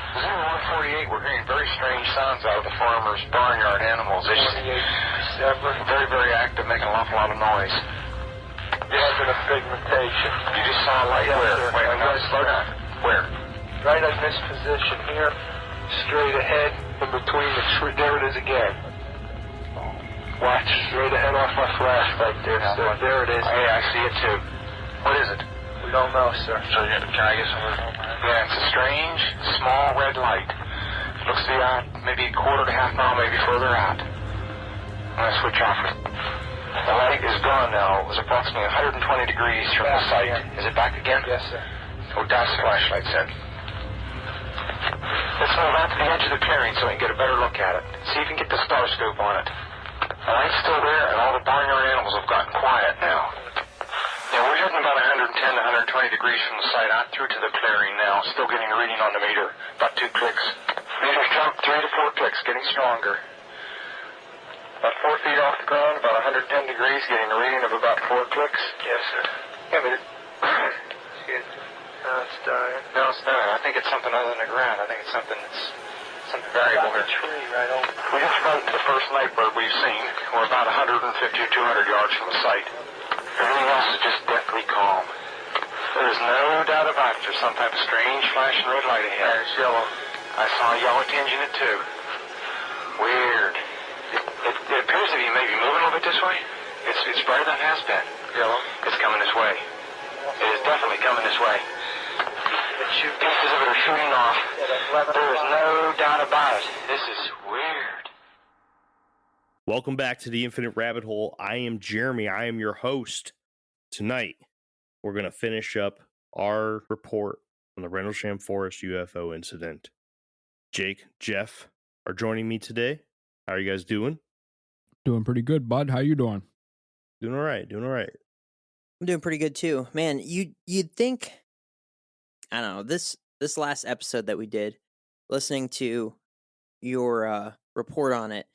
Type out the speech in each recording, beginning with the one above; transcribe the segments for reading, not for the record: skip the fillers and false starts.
0148, we're hearing very strange sounds out of the farmers' barnyard animals. They're very, very active, making an awful lot of noise. Yes, and a pigmentation. You just saw a light where? Wait, guys, slow down. Where? Right in this position here, straight ahead, in between the tree. There it is again. Watch, straight ahead off my flashlight there, sir. There it is. Hey, I see it too. What is it? We don't know, sir. So, can I get some of it? Yeah, it's a strange, small red light. Looks to be out maybe a quarter to half mile, maybe further out. I'm going to switch off it. The light is gone now. It was approximately 120 degrees from the site. Is it back again? Yes, sir. Oh, that's the flashlight set. Let's move out to the edge of the clearing so we can get a better look at it. See if you can get the star scope on it. The light's still there, and all the barnyard animals have gotten quiet now. Yeah, we're heading about 110 to 120 degrees from the site out through to the clearing now. Still getting a reading on the meter. About 2 clicks. Meter's jumped 3 to 4 clicks, getting stronger. About 4 feet off the ground, about 110 degrees, getting a reading of about 4 clicks. Yes, sir. Yeah, but Excuse me. No, it's dying. no, it's not. I think it's something other than the ground. I think it's something variable here. Tree right over. We just frightened the first night bird we've seen. We're about 150 or 200 yards from the site. Everything else is just deathly calm. There's no doubt about it. There's some type of strange flashing red light ahead. It's yellow. I saw a yellow tinge in it too. Weird. It appears to be maybe moving a little bit this way. It's brighter than it has been. Yellow. It's coming this way. It is definitely coming this way. Pieces of it are shooting off. There is no doubt about it. This is weird. Welcome back to the Infinite Rabbit Hole. I am Jeremy. I am your host. Tonight, we're going to finish up our report on the Rendlesham Forest UFO incident. Jake, Jeff are joining me today. How are you guys doing? Doing pretty good, bud. How you doing? Doing all right. I'm doing pretty good too, man. You'd think, I don't know, this last episode that we did, listening to your report on it,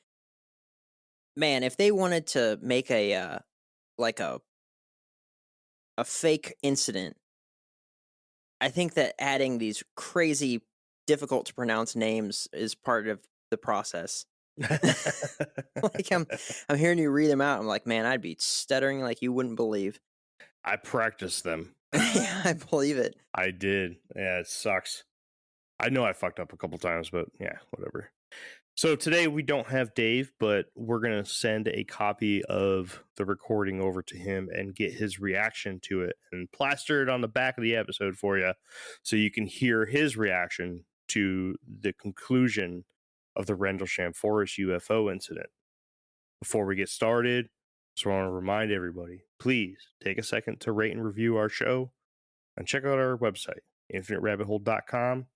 man. If they wanted to make a fake incident, I think that adding these crazy, difficult to pronounce names is part of the process. Like I'm hearing you read them out. I'm like, man, I'd be stuttering like you wouldn't believe. I practiced them. Yeah, I believe it. I did. Yeah, it sucks. I know I fucked up a couple times, but yeah, whatever. So today we don't have Dave, but we're going to send a copy of the recording over to him and get his reaction to it and plaster it on the back of the episode for you so you can hear his reaction to the conclusion of the Rendlesham Forest UFO incident. Before we get started, just want to remind everybody, please take a second to rate and review our show and check out our website, infiniterabbithole.com.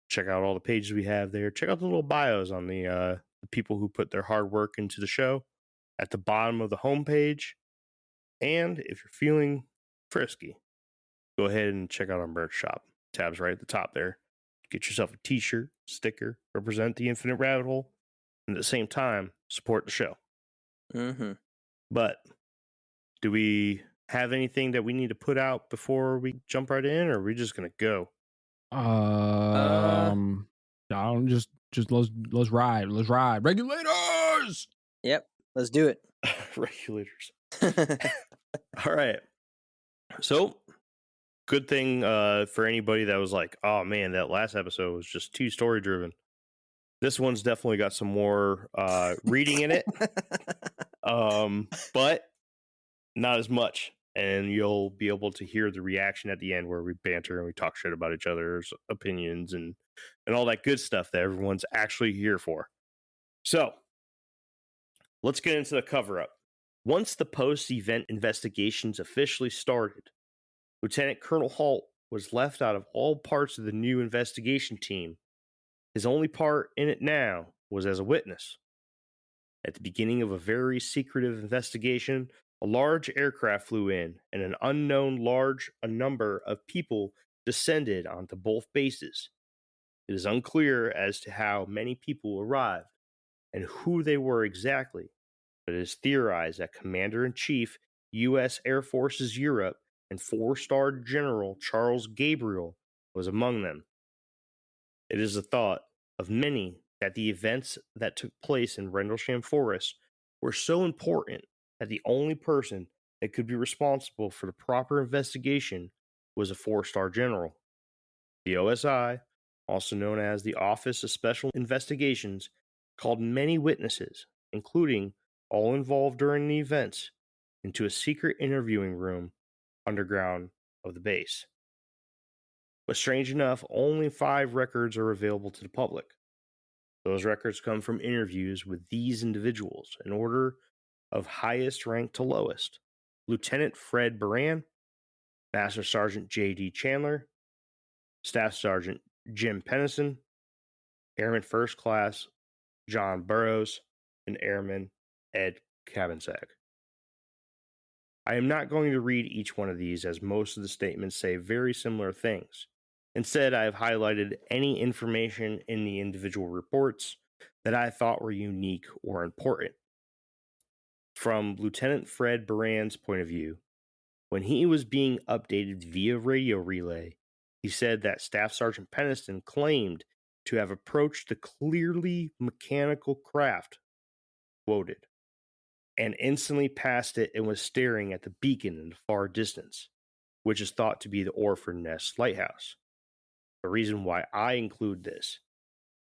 Check out all the pages we have there. Check out the little bios on the people who put their hard work into the show at the bottom of the homepage. And if you're feeling frisky, go ahead and check out our merch shop. Tabs right at the top there. Get yourself a t-shirt, sticker, represent the Infinite Rabbit Hole, and at the same time, support the show. Mm-hmm. But do we have anything that we need to put out before we jump right in, or are we just going to go? Just let's ride. Regulators. Yep, let's do it. Regulators. All right. So, good thing for anybody that was like, oh man, that last episode was just too story driven. This one's definitely got some more reading in it, but not as much. And you'll be able to hear the reaction at the end where we banter and we talk shit about each other's opinions and all that good stuff that everyone's actually here for. So, let's get into the cover-up. Once the post-event investigations officially started, Lieutenant Colonel Halt was left out of all parts of the new investigation team. His only part in it now was as a witness. At the beginning of a very secretive investigation, a large aircraft flew in, and an unknown number of people descended onto both bases. It is unclear as to how many people arrived and who they were exactly, but it is theorized that Commander-in-Chief, US Airforce's Europe, and 4-star General Charles Gabriel was among them. It is the thought of many that the events that took place in Rendlesham Forest were so important that the only person that could be responsible for the proper investigation was a 4-star general. The OSI, also known as the Office of Special Investigations, called many witnesses, including all involved during the events, into a secret interviewing room underground of the base. But strange enough, only 5 records are available to the public. Those records come from interviews with these individuals in order of highest rank to lowest: Lieutenant Fred Buran, Master Sergeant J.D. Chandler, Staff Sergeant Jim Penniston, Airman First Class John Burroughs, and Airman Ed Cabensack. I am not going to read each one of these, as most of the statements say very similar things. Instead, I have highlighted any information in the individual reports that I thought were unique or important. From Lieutenant Fred Buran's point of view, when he was being updated via radio relay, he said that Staff Sergeant Penniston claimed to have approached the clearly mechanical craft, quoted, and instantly passed it and was staring at the beacon in the far distance, which is thought to be the Orford Nest Lighthouse. The reason why I include this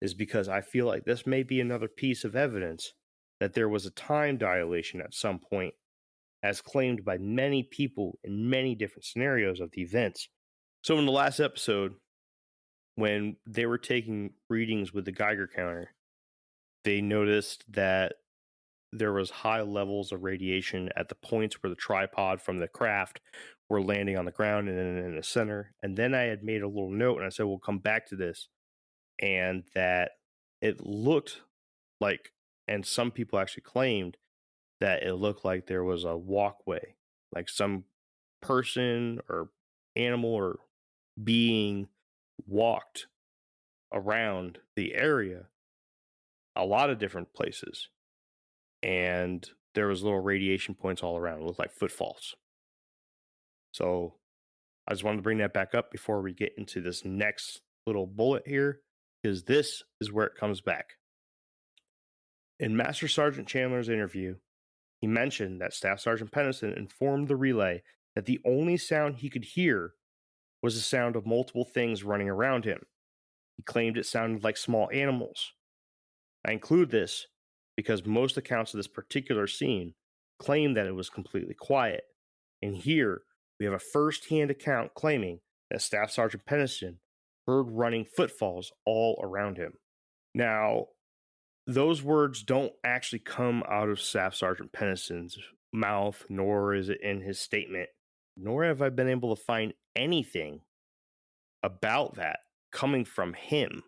is because I feel like this may be another piece of evidence that there was a time dilation at some point, as claimed by many people in many different scenarios of the events. So in the last episode, when they were taking readings with the Geiger counter, they noticed that there was high levels of radiation at the points where the tripod from the craft were landing on the ground and in the center. And then I had made a little note and I said, we'll come back to this. And that it looked like, and some people actually claimed that it looked like there was a walkway, like some person or animal or being walked around the area, a lot of different places. And there was little radiation points all around. It looked like footfalls. So I just wanted to bring that back up before we get into this next little bullet here, because this is where it comes back. In Master Sergeant Chandler's interview, he mentioned that Staff Sergeant Penniston informed the relay that the only sound he could hear was the sound of multiple things running around him. He claimed it sounded like small animals. I include this because most accounts of this particular scene claim that it was completely quiet. And here we have a first-hand account claiming that Staff Sergeant Penniston heard running footfalls all around him. Now, those words don't actually come out of Staff Sergeant Penniston's mouth, nor is it in his statement, nor have I been able to find anything about that coming from him.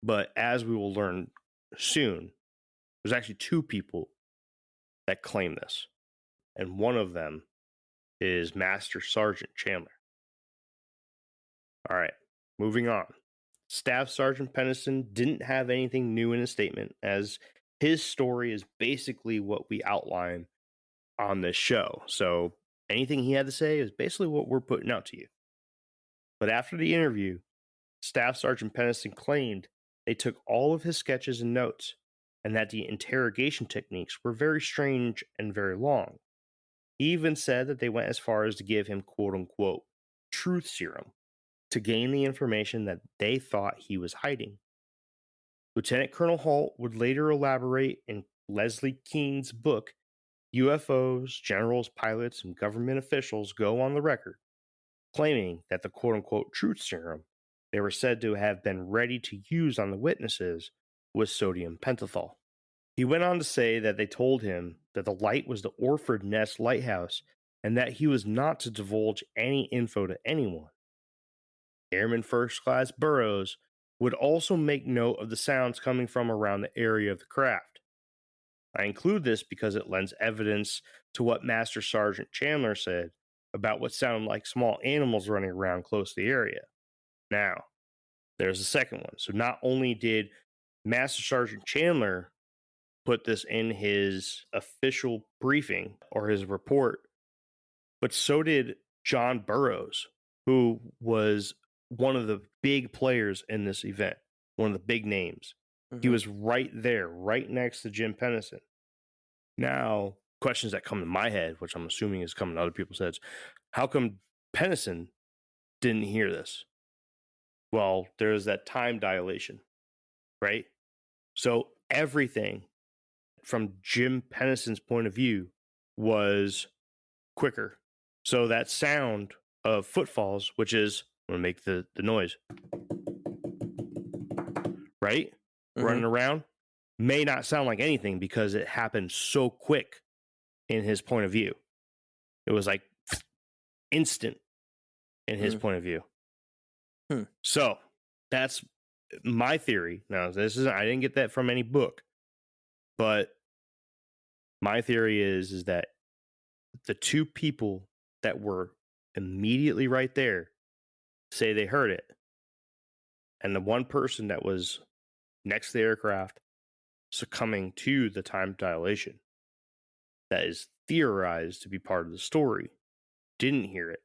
But as we will learn soon, there's actually 2 people that claim this, and one of them is Master Sergeant Chandler. All right, moving on. Staff Sergeant Penniston didn't have anything new in his statement, as his story is basically what we outline on this show. So anything he had to say is basically what we're putting out to you. But after the interview, Staff Sergeant Penniston claimed they took all of his sketches and notes, and that the interrogation techniques were very strange and very long. He even said that they went as far as to give him quote-unquote truth serum to gain the information that they thought he was hiding. Lieutenant Colonel Holt would later elaborate in Leslie Keene's book, UFOs, Generals, Pilots, and Government Officials Go on the Record, claiming that the quote-unquote truth serum they were said to have been ready to use on the witnesses was sodium pentothal. He went on to say that they told him that the light was the Orford Nest Lighthouse and that he was not to divulge any info to anyone. Airman First Class Burroughs would also make note of the sounds coming from around the area of the craft. I include this because it lends evidence to what Master Sergeant Chandler said about what sounded like small animals running around close to the area. Now, there's the second one. So not only did Master Sergeant Chandler put this in his official briefing or his report, but so did John Burroughs, who was one of the big players in this event, one of the big names. He was right there, right next to Jim Penniston. Now, questions that come to my head, which I'm assuming is coming to other people's heads, how come Penniston didn't hear this? Well, there's that time dilation, right? So everything from Jim Penniston's point of view was quicker. So that sound of footfalls, which is, I'm going to make the noise, right? Running around, may not sound like anything because it happened so quick in his point of view. It was like instant in his point of view. So that's my theory. Now, this isn't, I didn't get that from any book, but my theory is that the two people that were immediately right there say they heard it, and the one person that was next to the aircraft succumbing to the time dilation that is theorized to be part of the story didn't hear it.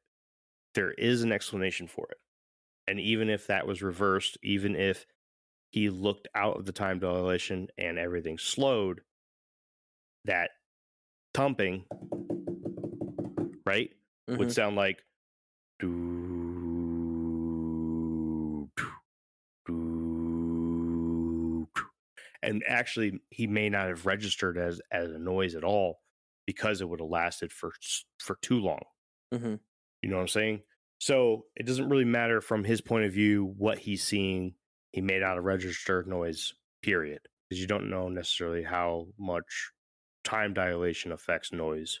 There is an explanation for it. And even if that was reversed, even if he looked out of the time dilation and everything slowed, that thumping, right, would sound like doo, doo, doo, doo. And actually he may not have registered as a noise at all because it would have lasted for too long. You know what I'm saying? So it doesn't really matter from his point of view what he's seeing. He may not have registered noise, period, because you don't know necessarily how much time dilation affects noise.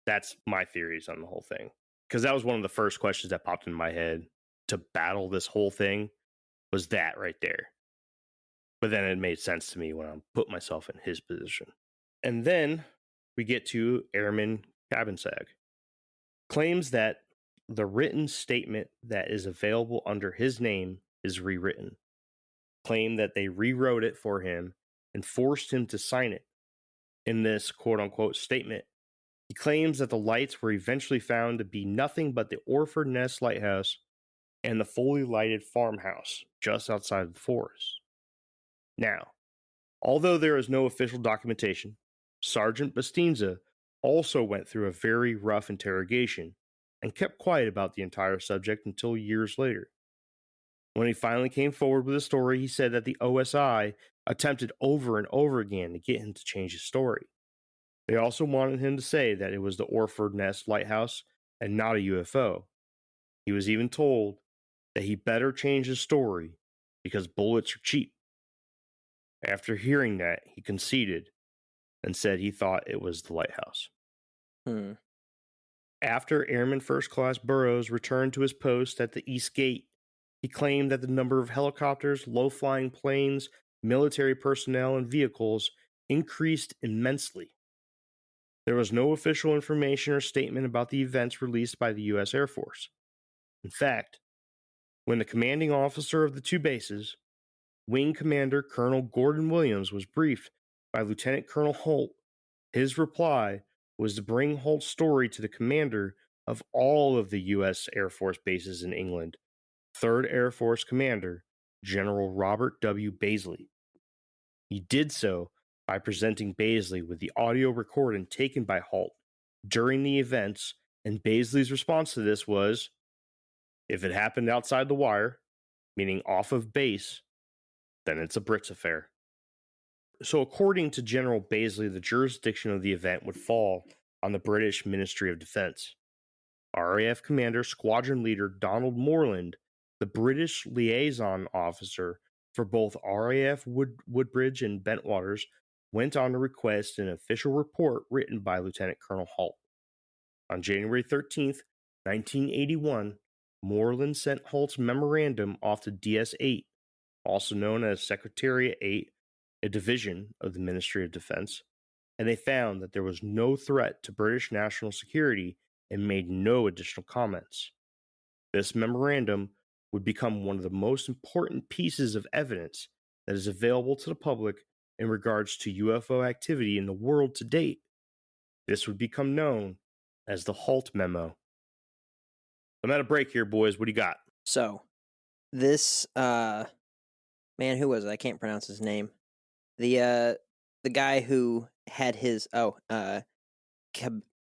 That's my theories on the whole thing, because that was one of the first questions that popped in my head to battle this whole thing, was that right there. But then it made sense to me when I put myself in his position. And then we get to Airman Cabansag. Claims that the written statement that is available under his name is rewritten. Claim that they rewrote it for him and forced him to sign it. In this quote-unquote statement, he claims that the lights were eventually found to be nothing but the Orford Ness Lighthouse and the fully lighted farmhouse just outside of the forest. Now, although there is no official documentation, Sergeant Bastinza also went through a very rough interrogation and kept quiet about the entire subject until years later. When he finally came forward with a story, he said that the OSI attempted over and over again to get him to change his story. They also wanted him to say that it was the Orford Ness Lighthouse and not a UFO. He was even told that he better change his story because bullets are cheap. After hearing that, he conceded and said he thought it was the lighthouse. After Airman First Class Burroughs returned to his post at the East Gate, he claimed that the number of helicopters, low-flying planes, military personnel, and vehicles increased immensely. There was no official information or statement about the events released by the US Air Force. In fact, when the commanding officer of the two bases, Wing Commander Colonel Gordon Williams, was briefed by Lieutenant Colonel Holt, his reply was to bring Holt's story to the commander of all of the US Air Force bases in England, 3rd Air Force Commander General Robert W. Baisley. He did so by presenting Baisley with the audio recording taken by Holt during the events, and Baisley's response to this was, if it happened outside the wire, meaning off of base, then it's a Brits affair. So according to General Baisley, the jurisdiction of the event would fall on the British Ministry of Defence. RAF Commander Squadron Leader Donald Morland, the British liaison officer for both RAF Woodbridge and Bentwaters, went on to request an official report written by Lieutenant Colonel Holt. On January 13th, 1981, Morland sent Holt's memorandum off to DS-8, also known as Secretariat 8, a division of the Ministry of Defense, and they found that there was no threat to British national security and made no additional comments. This memorandum would become one of the most important pieces of evidence that is available to the public in regards to UFO activity in the world to date. This would become known as the Holt Memo. I'm at a break here, boys. What do you got? So, this man, who was it? I can't pronounce his name. The guy who had his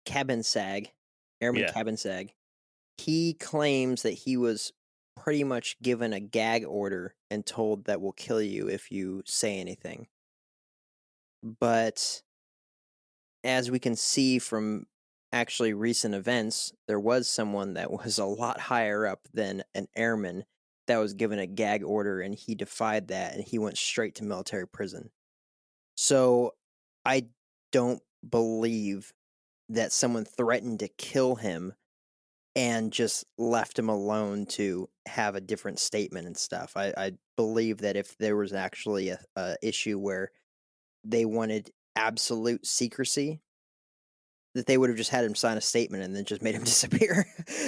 cabin sag, Airman Yeah. Cabin Sag. He claims that he was pretty much given a gag order and told that will kill you if you say anything. But as we can see from actually recent events, there was someone that was a lot higher up than an airman that was given a gag order, and he defied that and he went straight to military prison. So I don't believe that someone threatened to kill him and just left him alone to have a different statement and stuff. I believe that if there was actually a issue where they wanted absolute secrecy, that they would have just had him sign a statement and then just made him disappear.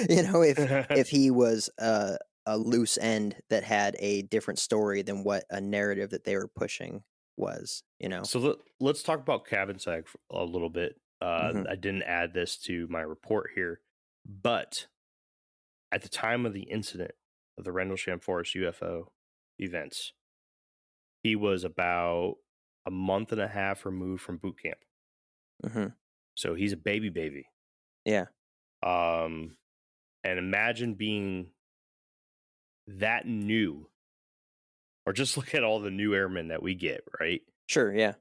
If he was a loose end that had a different story than what a narrative that they were pushing was. So let's talk about cabin sag a little bit. Mhm. I didn't add this to my report here, but at the time of the incident of the Rendlesham Forest UFO events, he was about a month and a half removed from boot camp. Mhm. So he's a baby. Yeah. And imagine being that new, or just look at all the new airmen that we get, right? Sure. Yeah.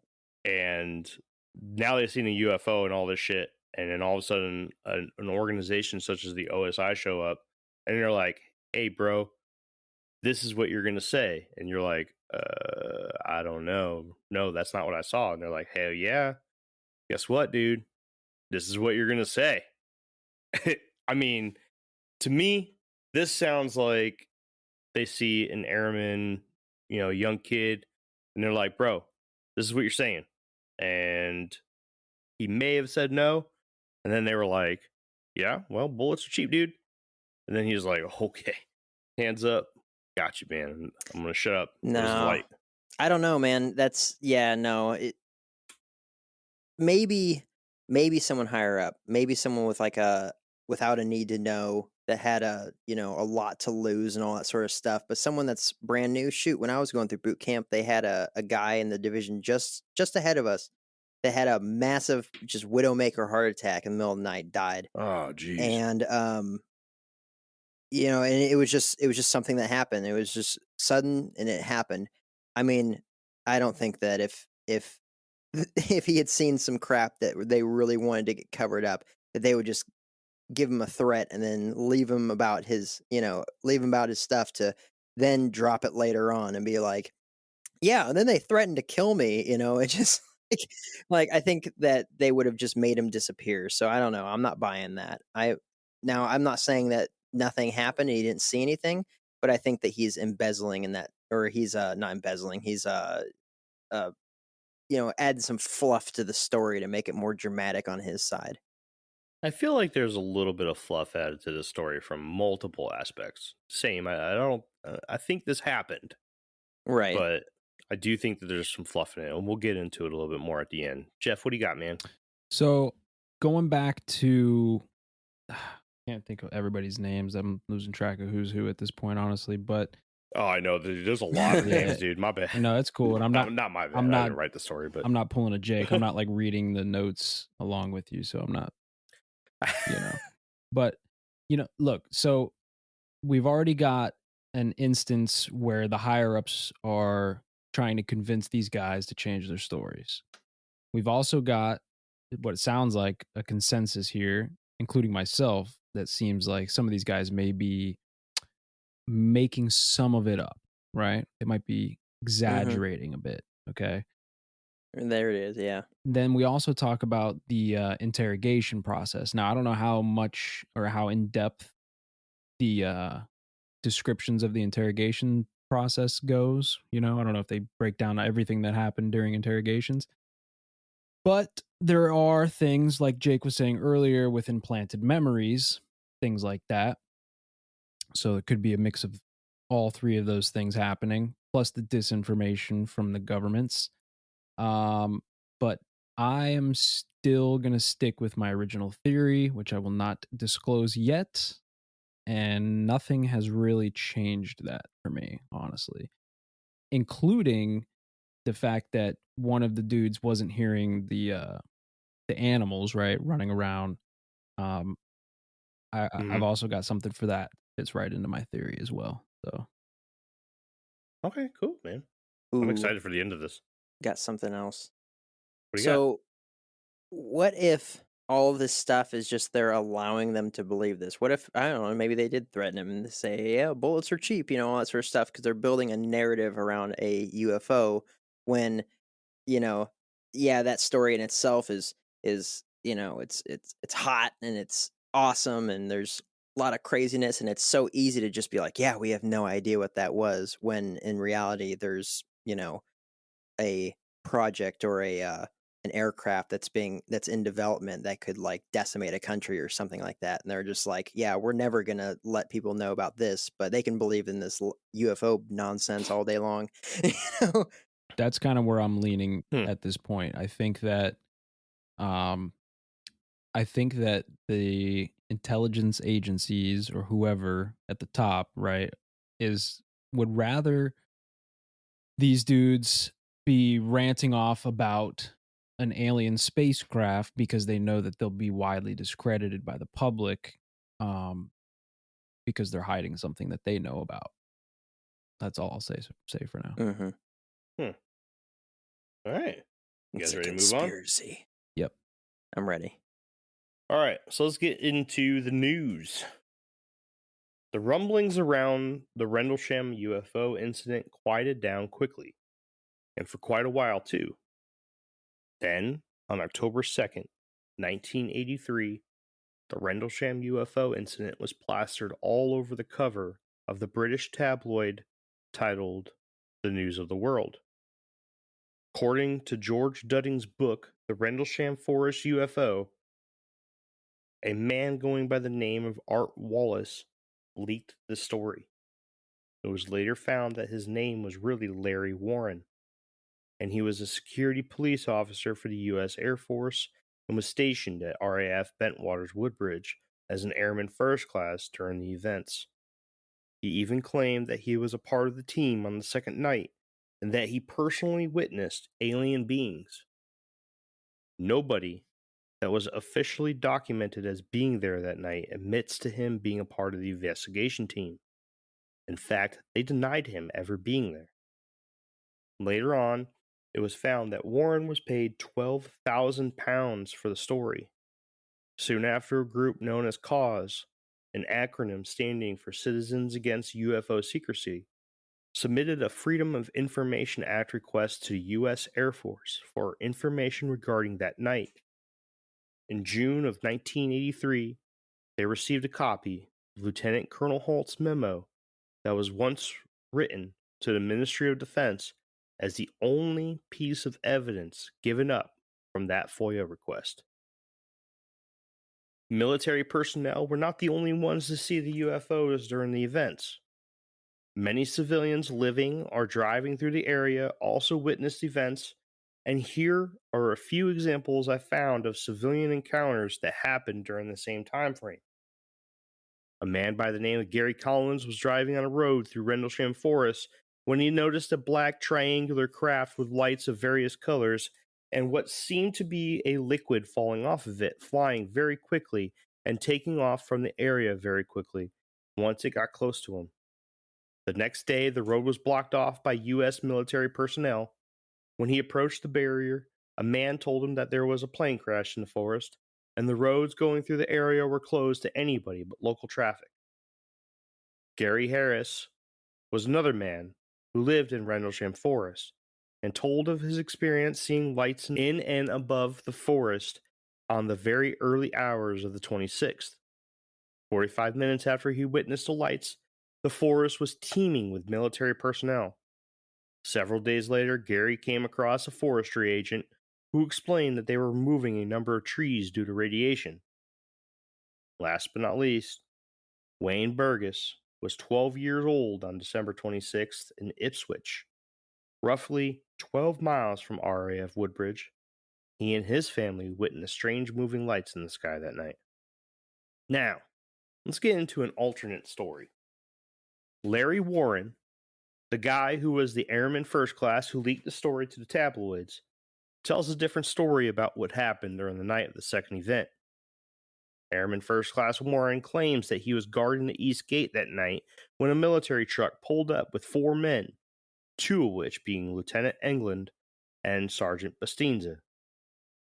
And now they've seen a UFO and all this shit, and then all of a sudden an organization such as the OSI show up, and they're like, "Hey, bro, this is what you're gonna say," and you're like, I don't know, no, that's not what I saw." And they're like, "Hell yeah, guess what, dude? This is what you're gonna say." I mean, to me, this sounds like they see an airman, young kid, and they're like, "Bro, this is what you're saying," and he may have said no, and then they were like, "Yeah, well, bullets are cheap, dude." And then he was like, "Okay, hands up, got you, man. I'm gonna shut up. Go to the No, light." I don't know, man. No. Maybe someone higher up, maybe someone with without a need to know, that had a lot to lose and all that sort of stuff. But someone that's brand new, shoot, when I was going through boot camp, they had a guy in the division just ahead of us that had a massive just widowmaker heart attack in the middle of the night, died. Oh, geez. And and it was just something that happened. It was just sudden and it happened. I mean, I don't think that if if he had seen some crap that they really wanted to get covered up, that they would just give him a threat and then leave him about his stuff to then drop it later on and be like, yeah, and then they threatened to kill me. It just I think that they would have just made him disappear. So I don't know. I'm not buying that. I'm not saying that nothing happened and he didn't see anything, but I think that he's embezzling in that, or he's not embezzling. He's uh adding some fluff to the story to make it more dramatic on his side. I feel like there's a little bit of fluff added to the story from multiple aspects. Same. I don't. I think this happened, Right. but I do think that there's some fluff in it, and we'll get into it a little bit more at the end. Jeff, what do you got, man? So going back to, can't think of everybody's names. I'm losing track of who's who at this point, honestly. But Oh, I know. There's a lot of names, dude. My bad. no, it's cool. And I'm not my bad. I'm I not didn't write the story, but I'm not pulling a Jake. I'm not like reading the notes along with you, so I'm not, But look. So we've already got an instance where the higher ups are trying to convince these guys to change their stories. We've also got what it sounds like a consensus here, including myself, that seems like some of these guys may be making some of it up, right? It might be exaggerating a bit, okay? And there it is. Yeah. Then we also talk about the interrogation process. Now, I don't know how much or how in depth the descriptions of the interrogation process goes. I don't know if they break down everything that happened during interrogations. But there are things like Jake was saying earlier with implanted memories, things like that. So it could be a mix of all three of those things happening, plus the disinformation from the governments. But I am still going to stick with my original theory, which I will not disclose yet. and nothing has really changed that for me, honestly, including the fact that one of the dudes wasn't hearing the animals, right, running around. Um, I've also got something for that. Fits right into my theory as well. So Okay, cool, man. I'm Ooh, excited for the end of this. got something else. What do you got? So, what if all this stuff is just they're allowing them to believe this? What if, I don't know, maybe they did threaten him and say, yeah, bullets are cheap, all that sort of stuff, because they're building a narrative around a UFO when, you know, yeah, that story in itself is it's hot and it's awesome and there's a lot of craziness and it's so easy to just be like, yeah, we have no idea what that was, when in reality there's a project or an aircraft that's in development that could like decimate a country or something like that, and they're just like, yeah, we're never gonna let people know about this, but they can believe in this UFO nonsense all day long. you know that's kind of where I'm leaning Hmm. at this point. Um, I think that the intelligence agencies or whoever at the top, right, would rather these dudes be ranting off about an alien spacecraft because they know that they'll be widely discredited by the public, um, because they're hiding something that they know about. That's all I'll say for now. Mm-hmm. Hmm. All right. You It's guys a ready to move on? conspiracy. Yep. I'm ready. All right, so let's get into the news. The rumblings around the Rendlesham UFO incident quieted down quickly, and for quite a while too. Then, on October 2nd, 1983, the Rendlesham UFO incident was plastered all over the cover of the British tabloid titled The News of the World. According to George Dudding's book, The Rendlesham Forest UFO, a man going by the name of Art Wallace leaked the story. It was later found that his name was really Larry Warren, and he was a security police officer for the US Airforce and was stationed at RAF Bentwaters Woodbridge as an airman first class during the events. He even claimed that he was a part of the team on the second night and that he personally witnessed alien beings. Nobody that was officially documented as being there that night admits to him being a part of the investigation team. In fact, they denied him ever being there. Later on, it was found that Warren was paid £12,000 for the story. Soon after, a group known as CAUSE, an acronym standing for Citizens Against UFO Secrecy, submitted a Freedom of Information Act request to the US Air Force for information regarding that night. In June of 1983, they received a copy of Lieutenant Colonel Holt's memo that was once written to the Ministry of Defense as the only piece of evidence given up from that FOIA request. Military personnel were not the only ones to see the UFOs during the events. Many civilians living or driving through the area also witnessed events, and here are a few examples I found of civilian encounters that happened during the same time frame. A man by the name of Gary Collins was driving on a road through Rendlesham Forest when he noticed a black triangular craft with lights of various colors and what seemed to be a liquid falling off of it, flying very quickly and taking off from the area very quickly once it got close to him. The next day, the road was blocked off by U.S. military personnel. When he approached the barrier, a man told him that there was a plane crash in the forest, and the roads going through the area were closed to anybody but local traffic. Gary Harris was another man who lived in Rendlesham Forest and told of his experience seeing lights in and above the forest on the very early hours of the 26th. 45 minutes after he witnessed the lights, the forest was teeming with military personnel. Several days later, Gary came across a forestry agent who explained that they were removing a number of trees due to radiation. Last but not least, Wayne Burgess was 12 years old on December 26th in Ipswich, roughly 12 miles from RAF Woodbridge. He and his family witnessed strange moving lights in the sky that night. Now, let's get into an alternate story. Larry Warren, the guy who was the airman first class who leaked the story to the tabloids, tells a different story about what happened during the night of the second event. Airman First Class Warren claims that he was guarding the East Gate that night when a military truck pulled up with 4 men, 2 of which being Lieutenant England and Sergeant Bastinza.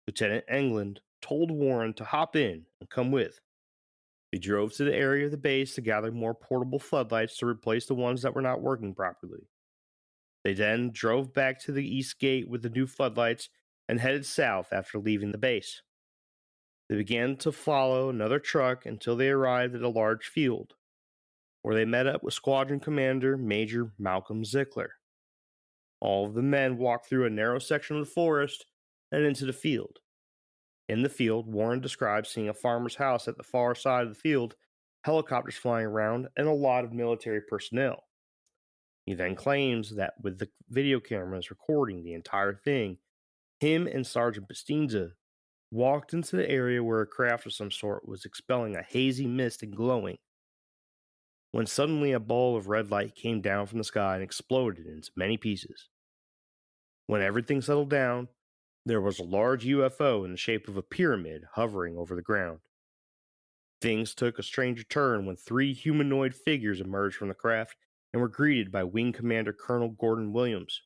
Lieutenant England told Warren to hop in and come with. They drove to the area of the base to gather more portable floodlights to replace the ones that were not working properly. They then drove back to the East Gate with the new floodlights and headed south after leaving the base. They began to follow another truck until they arrived at a large field, where they met up with Squadron Commander Major Malcolm Zickler. All of the men walked through a narrow section of the forest and into the field. In the field, Warren describes seeing a farmer's house at the far side of the field, helicopters flying around, and a lot of military personnel. He then claims that with the video cameras recording the entire thing, him and Sergeant Bastinza walked into the area where a craft of some sort was expelling a hazy mist and glowing, when suddenly a ball of red light came down from the sky and exploded into many pieces. When everything settled down, there was a large UFO in the shape of a pyramid hovering over the ground. Things took a strange turn when 3 humanoid figures emerged from the craft and were greeted by Wing Commander Colonel Gordon Williams.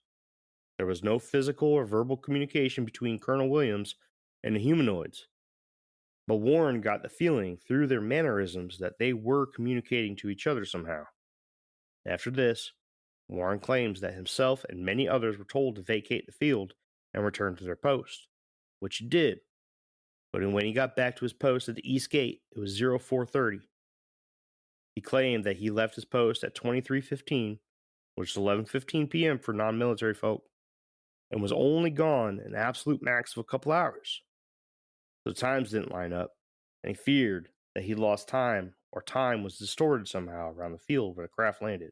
There was no physical or verbal communication between Colonel Williams and the humanoids, but Warren got the feeling through their mannerisms that they were communicating to each other somehow. After this, Warren claims that himself and many others were told to vacate the field and return to their post, which he did. But when he got back to his post at the East Gate, it was 0430. He claimed that he left his post at 23:15, which is 11:15 p.m. for non-military folk, and was only gone an absolute max of a couple hours. The times didn't line up, and he feared that he lost time or time was distorted somehow around the field where the craft landed.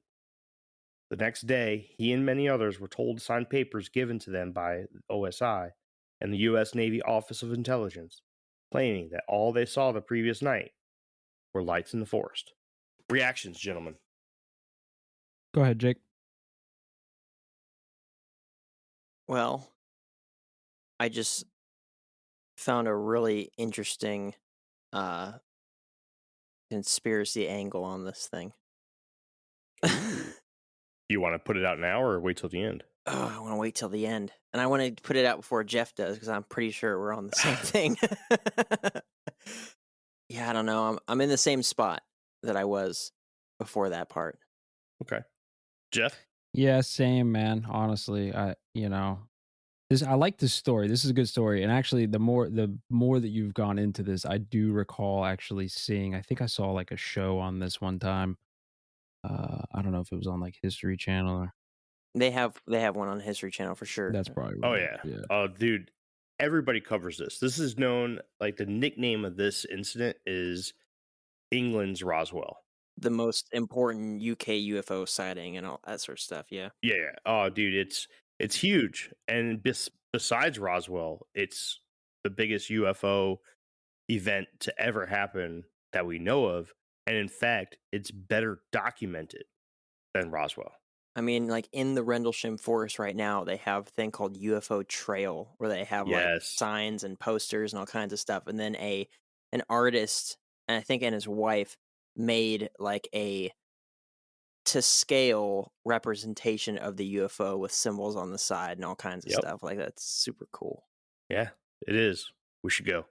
The next day, he and many others were told to sign papers given to them by OSI and the U.S. Navy Office of Intelligence, claiming that all they saw the previous night were lights in the forest. Reactions, gentlemen. Go ahead, Jake. Well, I just found a really interesting conspiracy angle on this thing. You want to put it out now or wait till the end? Oh, I want to wait till the end. And I want to put it out before Jeff does because I'm pretty sure we're on the same thing. Yeah, I don't know. I'm in the same spot that I was before that part. Okay. Jeff? Yeah, same, man. Honestly, I like this story. This is a good story. And actually, the more that you've gone into this, I do recall actually seeing, I think I saw like a show on this one time. I don't know if it was on like History Channel or They have one on History Channel for sure. that's probably Oh, right. yeah. Oh, dude. Everybody covers this. This is known, like the nickname of this incident is England's Roswell. The most important UK UFO sighting and all that sort of stuff. Yeah. Yeah. Oh, dude, it's huge. And besides Roswell, it's the biggest UFO event to ever happen that we know of. And in fact, it's better documented than Roswell. I mean, like in the Rendlesham Forest right now, they have a thing called UFO Trail where they have like signs and posters and all kinds of stuff. And then an artist, and I think and his wife, made like a to scale representation of the UFO with symbols on the side and all kinds of stuff. Like that's super cool. Yeah, it is. We should go.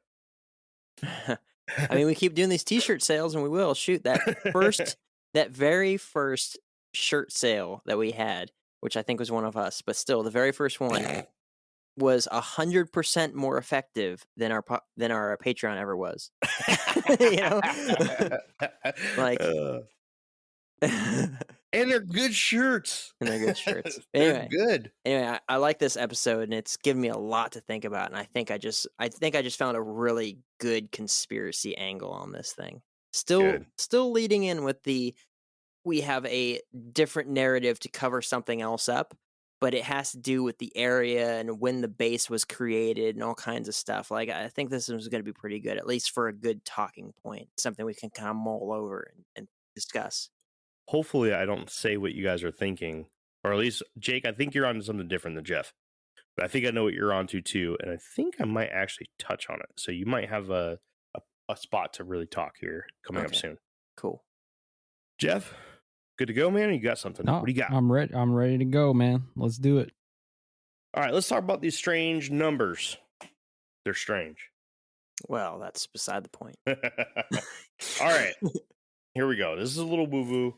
I mean, we keep doing these t-shirt sales and we will. Shoot, that very first shirt sale that we had, which I think was one of us, but still the very first one was 100% more effective than our Patreon ever was. You know? Like and they're good shirts. Anyway, They're good. Anyway, I like this episode and it's given me a lot to think about. And I think I just found a really good conspiracy angle on this thing. Still leading in with we have a different narrative to cover something else up, but it has to do with the area and when the base was created and all kinds of stuff. Like, I think this is going to be pretty good, at least for a good talking point, something we can kind of mull over and discuss. Hopefully, I don't say what you guys are thinking, or at least, Jake, I think you're on something different than Jeff. But I think I know what you're onto too, and I think I might actually touch on it. So you might have a spot to really talk here coming up soon. Cool. Jeff, good to go, man? Or you got something? No, What do you got? I'm ready to go, man. Let's do it. All right, let's talk about these strange numbers. They're strange. Well, that's beside the point. All right, here we go. This is a little woo-woo,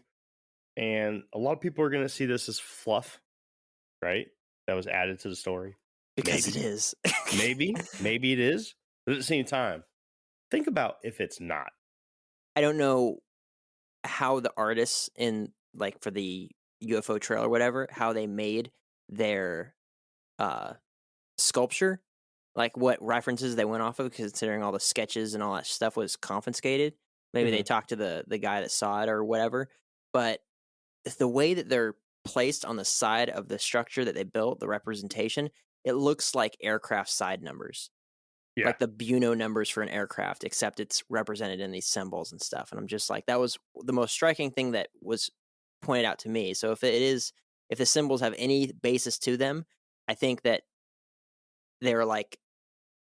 and a lot of people are going to see this as fluff, right? That was added to the story. Because it is. Maybe it is. But at the same time, think about if it's not. I don't know how the artists in, like, for the UFO trail or whatever, how they made their sculpture, like what references they went off of, considering all the sketches and all that stuff was confiscated. Maybe they talked to the guy that saw it or whatever. But the way that they're placed on the side of the structure that they built, the representation, it looks like aircraft side numbers. Yeah. Like the Buno numbers for an aircraft, except it's represented in these symbols and stuff. And I'm just like, that was the most striking thing that was pointed out to me. So if the symbols have any basis to them, I think that they're like,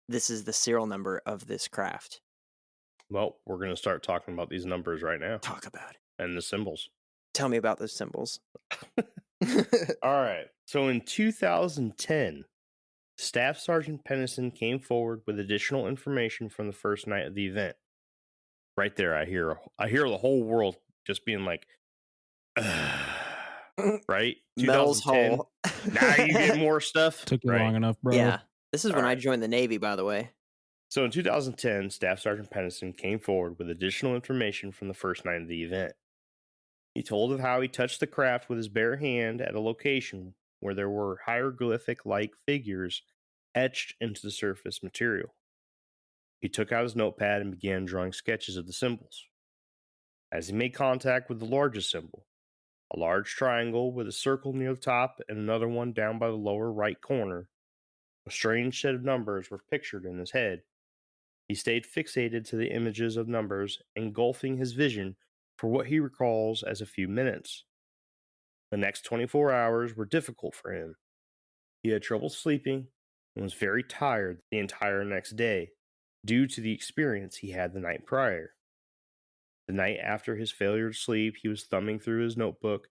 this is the serial number of this craft. Well, we're going to start talking about these numbers right now. Talk about it. And the symbols. Tell me about those symbols. All right. So in 2010, Staff Sergeant Penniston came forward with additional information from the first night of the event. Right there, I hear the whole world just being like, right? Mel's Hole. Now you get more stuff. Took you long enough, bro. Yeah. This is when I right. joined the Navy, by the way. So in 2010, Staff Sergeant Penniston came forward with additional information from the first night of the event. He told of how he touched the craft with his bare hand at a location where there were hieroglyphic-like figures etched into the surface material. He took out his notepad and began drawing sketches of the symbols. As he made contact with the largest symbol, a large triangle with a circle near the top and another one down by the lower right corner, a strange set of numbers were pictured in his head. He stayed fixated to the images of numbers, engulfing his vision for what he recalls as a few minutes. The next 24 hours were difficult for him. He had trouble sleeping and was very tired the entire next day due to the experience he had the night prior. The night after his failure to sleep, he was thumbing through his notebook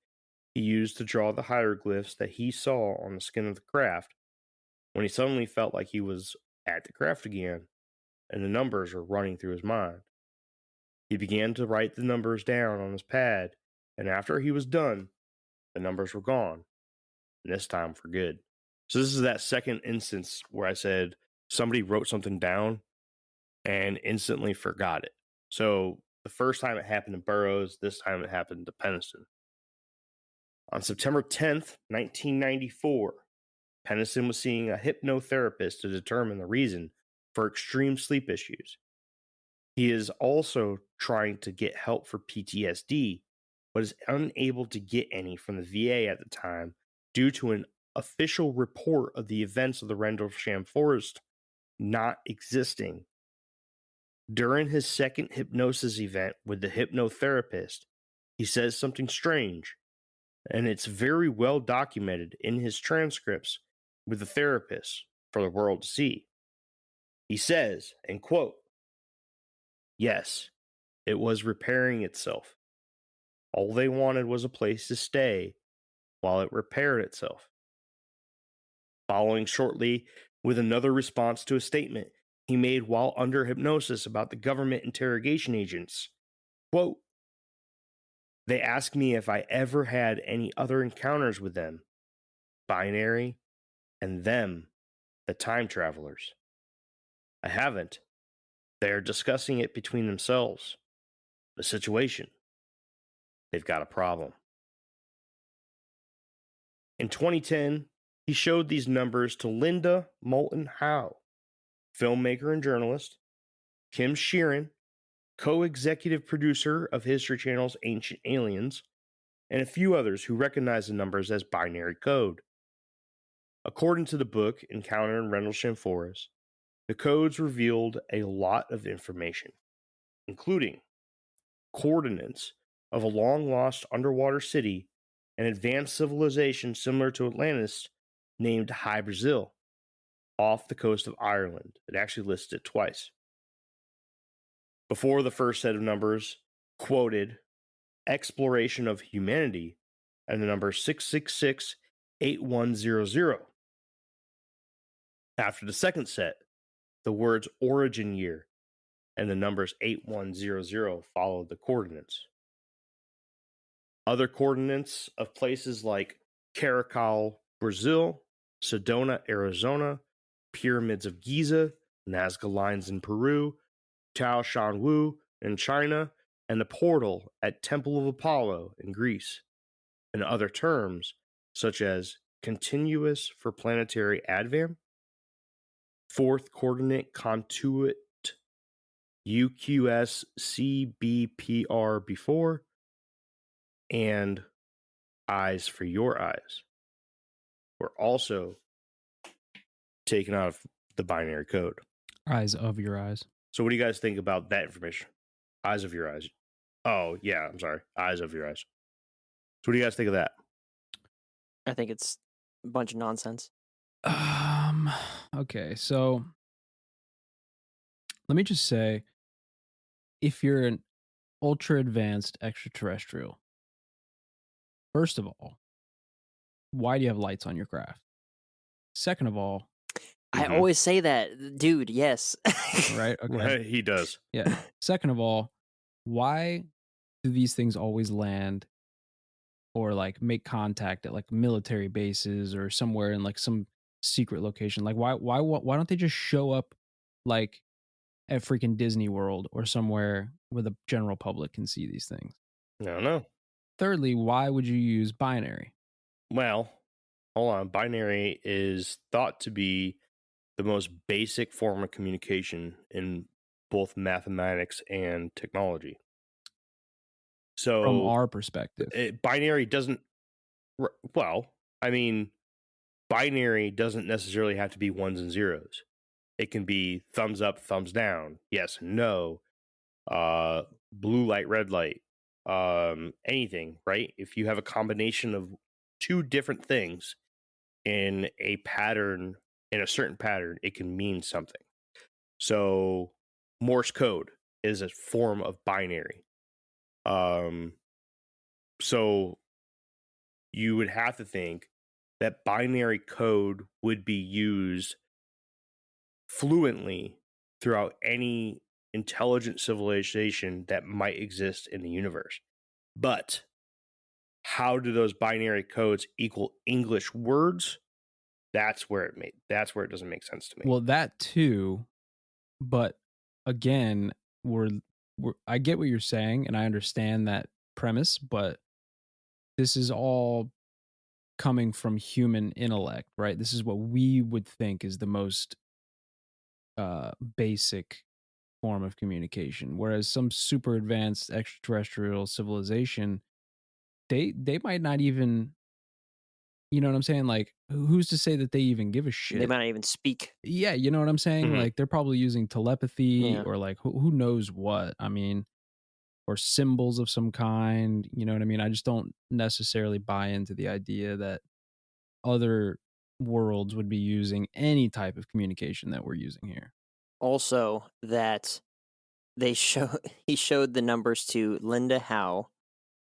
he used to draw the hieroglyphs that he saw on the skin of the craft when he suddenly felt like he was at the craft again and the numbers were running through his mind. He began to write the numbers down on his pad, and after he was done, the numbers were gone, and this time for good. So this is that second instance where I said somebody wrote something down and instantly forgot it. So the first time it happened to Burroughs, this time it happened to Penniston. On September 10th, 1994, Penniston was seeing a hypnotherapist to determine the reason for extreme sleep issues. He is also trying to get help for PTSD, but is unable to get any from the VA at the time due to an official report of the events of the Rendlesham Forest not existing. During his second hypnosis event with the hypnotherapist, he says something strange, and it's very well documented in his transcripts with the therapist for the world to see. He says, and quote, "Yes, it was repairing itself. All they wanted was a place to stay while it repaired itself." Following shortly with another response to a statement he made while under hypnosis about the government interrogation agents. Quote, "They asked me if I ever had any other encounters with them, binary, and them, the time travelers. I haven't. They are discussing it between themselves. The situation. They've got a problem." In 2010, he showed these numbers to Linda Moulton Howe, filmmaker and journalist, Kim Sheeran, co-executive producer of History Channel's Ancient Aliens, and a few others who recognized the numbers as binary code. According to the book Encounter in Rendlesham Forest, the codes revealed a lot of information, including coordinates of a long-lost underwater city, an advanced civilization similar to Atlantis named High Brazil, off the coast of Ireland. It actually listed it twice. Before the first set of numbers quoted exploration of humanity and the number 666-8100. After the second set, the words origin year and the numbers 8100 followed the coordinates. Other coordinates of places like Caracal, Brazil, Sedona, Arizona, Pyramids of Giza, Nazca Lines in Peru, Tao Shan Wu in China, and the portal at Temple of Apollo in Greece, and other terms such as continuous for planetary advam, fourth coordinate contuit UQS CBPR before, and eyes for your eyes were also taken out of the binary code. Eyes of your eyes. So what do you guys think about that information? Eyes of your eyes. Oh, yeah, I'm sorry. Eyes of your eyes. So what do you guys think of that? I think it's a bunch of nonsense. Okay, so let me just say, if you're an ultra advanced extraterrestrial, first of all, why do you have lights on your craft? Second of all, I always say that, dude. Yes. right? Okay. He does. Yeah. Second of all, why do these things always land or like make contact at like military bases or somewhere in like some secret location? Like why don't they just show up like at freaking Disney World or somewhere where the general public can see these things? I don't know. Thirdly, why would you use binary? Well, hold on. Binary is thought to be the most basic form of communication in both mathematics and technology. So From our perspective, binary doesn't, well, I mean, binary doesn't necessarily have to be ones and zeros. It can be thumbs up, thumbs down, yes, no, blue light, red light, anything, right? If you have a combination of two different things in a pattern, in a certain pattern, it can mean something. So Morse code is a form of binary. So you would have to think that binary code would be used fluently throughout any intelligent civilization that might exist in the universe. But how do those binary codes equal English words? That's where it doesn't make sense to me. well, that too, but again, I get what you're saying and I understand that premise, but this is all coming from human intellect, right? This is what we would think is the most basic form of communication, whereas some super advanced extraterrestrial civilization, they might not even, you know what I'm saying? Like, who's to say that they even give a shit? They might not even speak. Yeah, you know what I'm saying? Mhm. Like, they're probably using telepathy Yeah. or like who knows what. I mean, or symbols of some kind. You know what I mean? I just don't necessarily buy into the idea that other worlds would be using any type of communication that we're using here. Also, that he showed the numbers to Linda Howe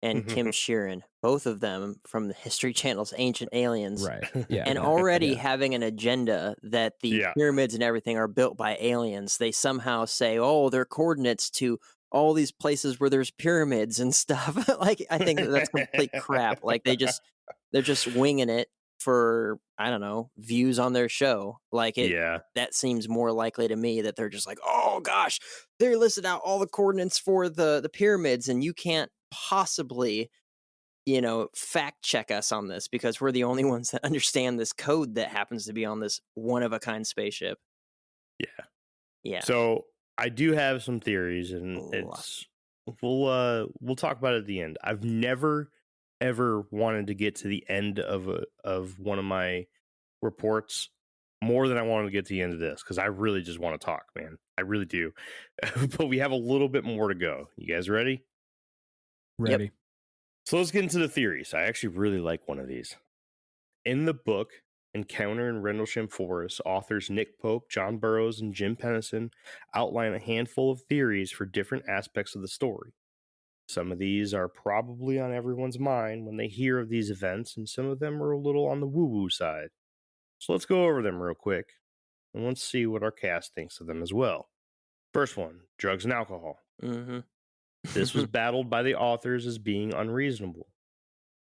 and Kim Sheeran, both of them from the History Channel's Ancient Aliens. Right. Yeah. And yeah, already yeah. having an agenda that the Yeah. pyramids and everything are built by aliens. They somehow say, oh, they're coordinates to all these places where there's pyramids and stuff. Like, I think that's complete crap. Like, they're just winging it for, I don't know, views on their show. Like, Yeah. that seems more likely to me that they're just like, oh gosh, they listed out all the coordinates for the pyramids and you can't possibly, fact check us on this because we're the only ones that understand this code that happens to be on this one-of-a-kind spaceship. Yeah. Yeah. So I do have some theories, and Ooh. we'll talk about it at the end. I've never ever wanted to get to the end of one of my reports more than I wanted to get to the end of this because I really just want to talk, man. I really do. But we have a little bit more to go. You guys ready? Ready. Yep. So let's get into the theories. I actually really like one of these. In the book, Encounter in Rendlesham Forest, authors Nick Pope, John Burroughs, and Jim Penniston outline a handful of theories for different aspects of the story. Some of these are probably on everyone's mind when they hear of these events, and some of them are a little on the woo-woo side. So let's go over them real quick, and let's see what our cast thinks of them as well. First one, drugs and alcohol. Mm-hmm. This was battled by the authors as being unreasonable.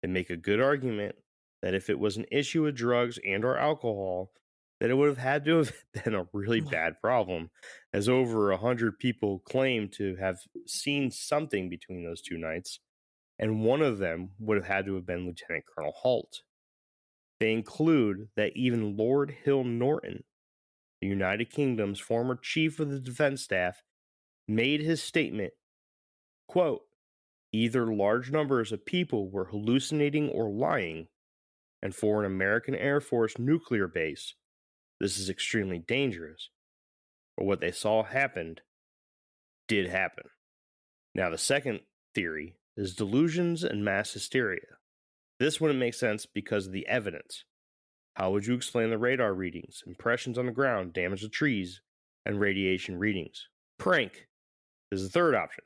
They make a good argument that if it was an issue with drugs and or alcohol, that it would have had to have been a really bad problem, as over 100 people claim to have seen something between those two nights, and one of them would have had to have been Lieutenant Colonel Holt. They include that even Lord Hill Norton, the United Kingdom's former chief of the defense staff, made his statement, quote, either large numbers of people were hallucinating or lying, and for an American Air Force nuclear base, this is extremely dangerous. Or what they saw happened did happen. Now, the second theory is delusions and mass hysteria. This wouldn't make sense because of the evidence. How would you explain the radar readings, impressions on the ground, damage to trees, and radiation readings? Prank is the third option.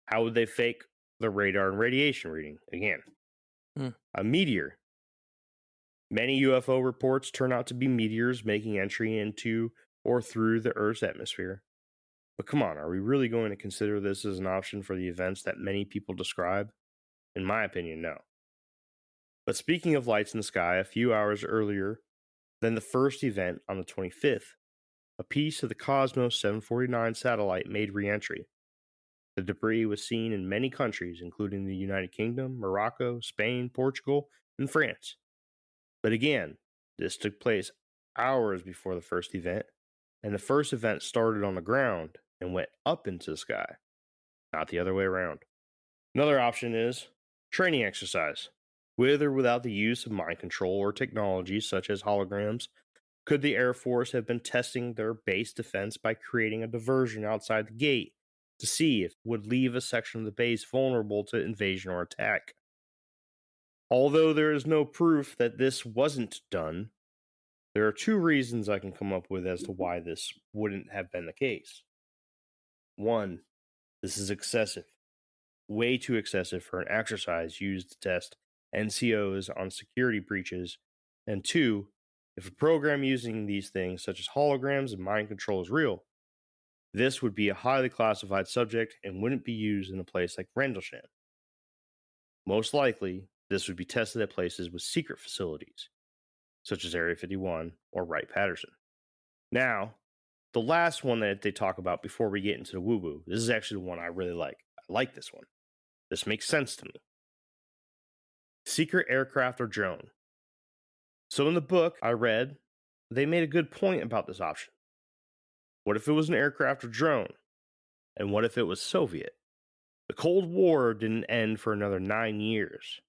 How would they fake the radar and radiation reading? Again, a meteor. Many UFO reports turn out to be meteors making entry into or through the Earth's atmosphere. But come on, are we really going to consider this as an option for the events that many people describe? In my opinion, no. But speaking of lights in the sky, a few hours earlier than the first event on the 25th, a piece of the Cosmos 749 satellite made re-entry. The debris was seen in many countries, including the United Kingdom, Morocco, Spain, Portugal, and France. But again, this took place hours before the first event, and the first event started on the ground and went up into the sky, not the other way around. Another option is training exercise. With or without the use of mind control or technology such as holograms, could the Air Force have been testing their base defense by creating a diversion outside the gate to see if it would leave a section of the base vulnerable to invasion or attack? Although there is no proof that this wasn't done, there are two reasons I can come up with as to why this wouldn't have been the case. One, this is excessive. Way too excessive for an exercise used to test NCOs on security breaches. And two, if a program using these things, such as holograms and mind control, is real, this would be a highly classified subject and wouldn't be used in a place like Rendlesham. Most likely, this would be tested at places with secret facilities, such as Area 51 or Wright-Patterson. Now, the last one that they talk about before we get into the woo-woo, this is actually the one I really like. I like this one. This makes sense to me. Secret aircraft or drone. So in the book I read, they made a good point about this option. What if it was an aircraft or drone? And what if it was Soviet? The Cold War didn't end for another 9 years.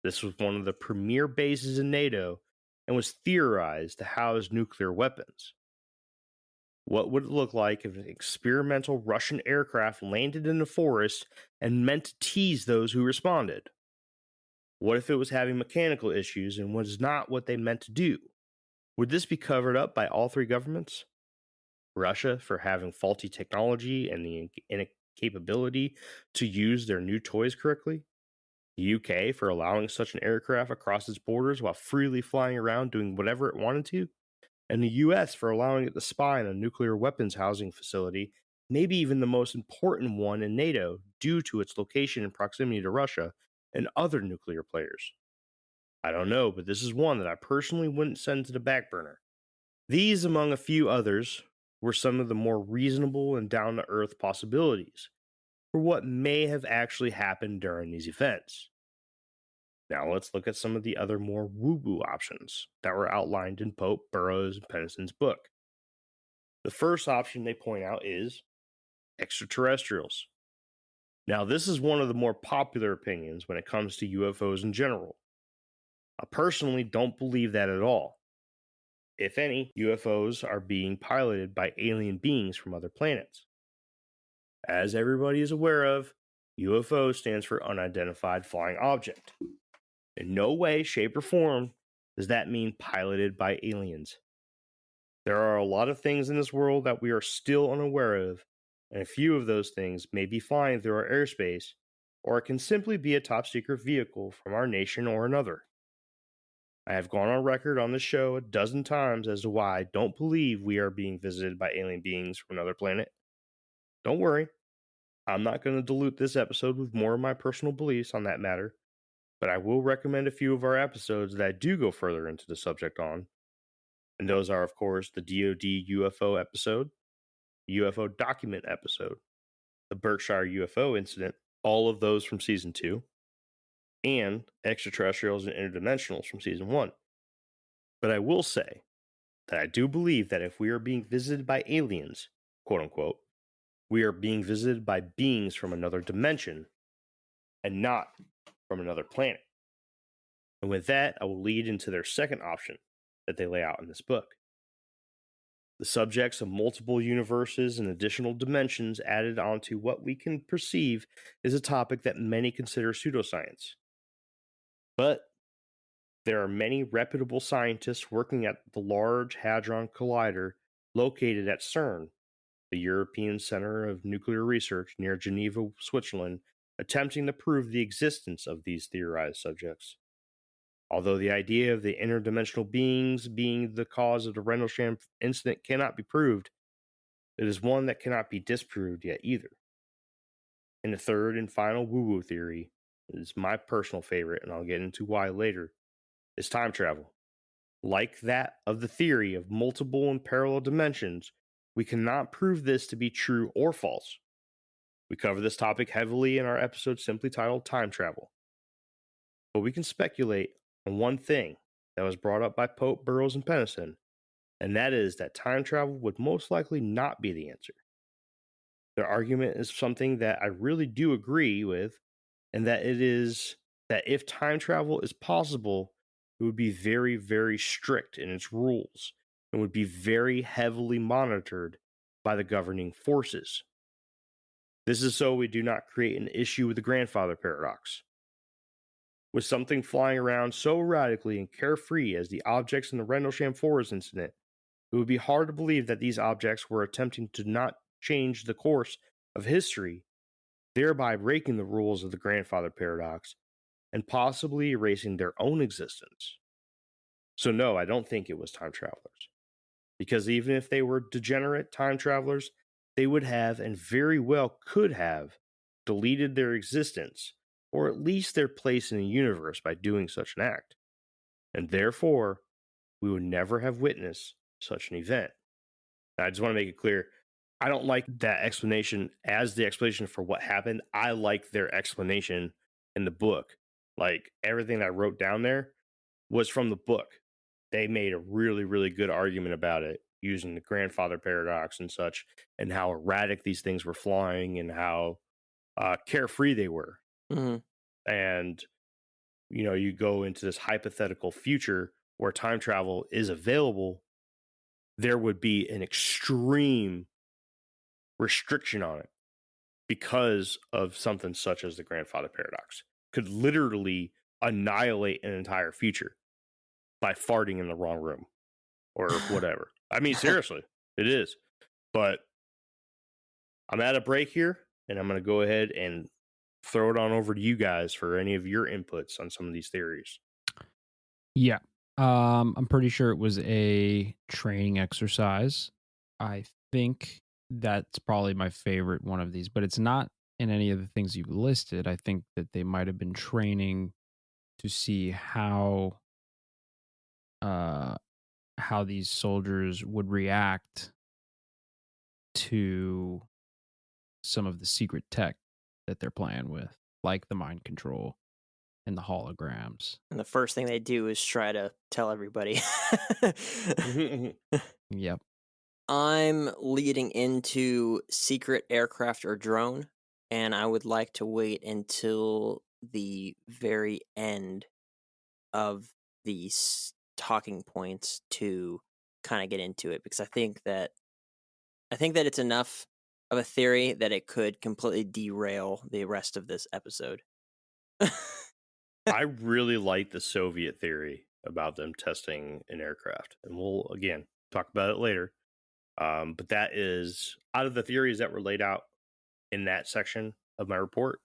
This was one of the premier bases in NATO and was theorized to house nuclear weapons. What would it look like if an experimental Russian aircraft landed in the forest and meant to tease those who responded? What if it was having mechanical issues and was not what they meant to do? Would this be covered up by all three governments? Russia for having faulty technology and the incapability to use their new toys correctly? The UK for allowing such an aircraft across its borders while freely flying around doing whatever it wanted to? And the US for allowing it to spy on a nuclear weapons housing facility, maybe even the most important one in NATO due to its location and proximity to Russia and other nuclear players. I don't know, but this is one that I personally wouldn't send to the back burner. These, among a few others, were some of the more reasonable and down-to-earth possibilities for what may have actually happened during these events. Now let's look at some of the other more woo-woo options that were outlined in Pope, Burroughs, and Penniston's book. The first option they point out is extraterrestrials. Now this is one of the more popular opinions when it comes to UFOs in general. I personally don't believe that at all. if any, UFOs are being piloted by alien beings from other planets. As everybody is aware of, UFO stands for Unidentified Flying Object. In no way, shape, or form does that mean piloted by aliens. There are a lot of things in this world that we are still unaware of, and a few of those things may be flying through our airspace, or it can simply be a top secret vehicle from our nation or another. I have gone on record on this show a dozen times as to why I don't believe we are being visited by alien beings from another planet. Don't worry, I'm not going to dilute this episode with more of my personal beliefs on that matter, but I will recommend a few of our episodes that do go further into the subject on. And those are, of course, the DoD UFO episode, UFO document episode, the Berkshire UFO incident, all of those from season 2, and extraterrestrials and interdimensionals from season 1. But I will say that I do believe that if we are being visited by aliens, quote unquote, we are being visited by beings from another dimension and not from another planet. And with that, I will lead into their second option that they lay out in this book. The subjects of multiple universes and additional dimensions added onto what we can perceive is a topic that many consider pseudoscience. But there are many reputable scientists working at the Large Hadron Collider located at CERN, the European Center of Nuclear Research near Geneva, Switzerland, attempting to prove the existence of these theorized subjects. Although the idea of the interdimensional beings being the cause of the Rendlesham incident cannot be proved, it is one that cannot be disproved yet either. And the third and final woo-woo theory is my personal favorite, and I'll get into why later, is time travel. Like that of the theory of multiple and parallel dimensions, we cannot prove this to be true or false. We cover this topic heavily in our episode simply titled Time Travel. But we can speculate on one thing that was brought up by Pope, Burroughs, and Penniston, and that is that time travel would most likely not be the answer. Their argument is something that I really do agree with, and that it is that if time travel is possible, it would be very, very strict in its rules and would be very heavily monitored by the governing forces. This is so we do not create an issue with the grandfather paradox. With something flying around so radically and carefree as the objects in the Rendlesham Forest incident, it would be hard to believe that these objects were attempting to not change the course of history, thereby breaking the rules of the grandfather paradox and possibly erasing their own existence. So no, I don't think it was time travelers. Because even if they were degenerate time travelers, they would have and very well could have deleted their existence, or at least their place in the universe by doing such an act. And therefore, we would never have witnessed such an event. Now, I just want to make it clear, I don't like that explanation as the explanation for what happened. I like their explanation in the book. Like, everything I wrote down there was from the book. They made a really, really good argument about it using the grandfather paradox and such, and how erratic these things were flying and how carefree they were. Mm-hmm. And, you know, you go into this hypothetical future where time travel is available, there would be an extreme restriction on it because of something such as the grandfather paradox. Could literally annihilate an entire future by farting in the wrong room or whatever. I mean, seriously, it is. But I'm at a break here, and I'm going to go ahead and throw it on over to you guys for any of your inputs on some of these theories. Yeah. I'm pretty sure it was a training exercise. I think that's probably my favorite one of these, but it's not in any of the things you've listed. I think that they might have been training to see how these soldiers would react to some of the secret tech that they're playing with, like the mind control and the holograms. And the first thing they do is try to tell everybody. Yep. I'm leading into secret aircraft or drone, and I would like to wait until the very end of these talking points to kind of get into it because I think that it's enough of a theory that it could completely derail the rest of this episode. I really like the Soviet theory about them testing an aircraft, and we'll again talk about it later. But that is out of the theories that were laid out in that section of my report.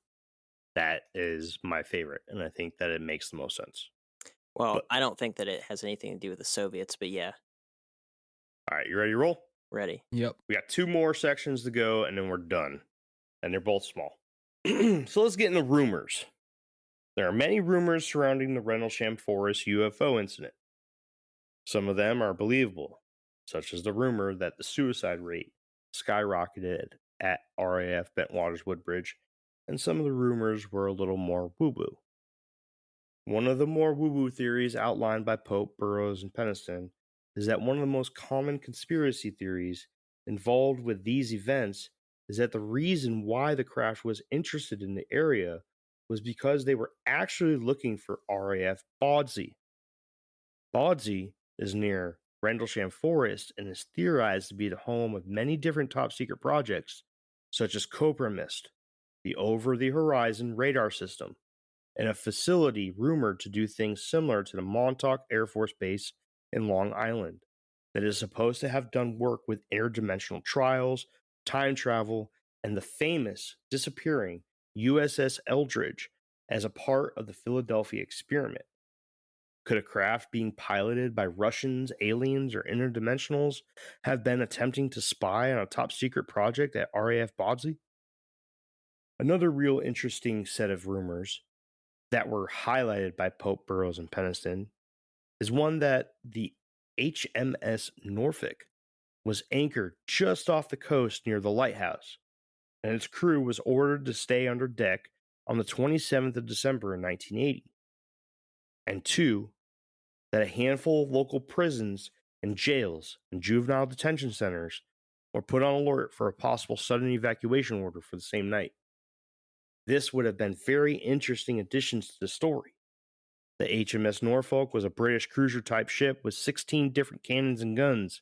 That is my favorite, and I think that it makes the most sense. Well, But- I don't think that it has anything to do with the Soviets, but yeah, All right, you ready to roll? ready. Yep. We got 2 more sections to go, and then we're done. And they're both small. So let's get into rumors. There are many rumors surrounding the Rendlesham Forest UFO incident. Some of them are believable, such as the rumor that the suicide rate skyrocketed at RAF Bentwaters Woodbridge, and some of the rumors were a little more woo-woo. One of the more woo-woo theories outlined by Pope, Burroughs, and Penniston is that one of the most common conspiracy theories involved with these events is that the reason why the craft was interested in the area was because they were actually looking for RAF Bawdsey. Bawdsey is near Rendlesham Forest and is theorized to be the home of many different top secret projects, such as Cobra Mist, the Over the Horizon radar system, and a facility rumored to do things similar to the Montauk Air Force Base in Long Island, that is supposed to have done work with interdimensional trials, time travel, and the famous disappearing USS Eldridge as a part of the Philadelphia experiment. Could a craft being piloted by Russians, aliens, or interdimensionals have been attempting to spy on a top secret project at RAF Bawdsey? Another real interesting set of rumors that were highlighted by Pope, Burroughs, and Penniston is one that the HMS Norfolk was anchored just off the coast near the lighthouse, and its crew was ordered to stay under deck on the 27th of December in 1980. And 2, that a handful of local prisons and jails and juvenile detention centers were put on alert for a possible sudden evacuation order for the same night. This would have been very interesting additions to the story. The HMS Norfolk was a British cruiser-type ship with 16 different cannons and guns.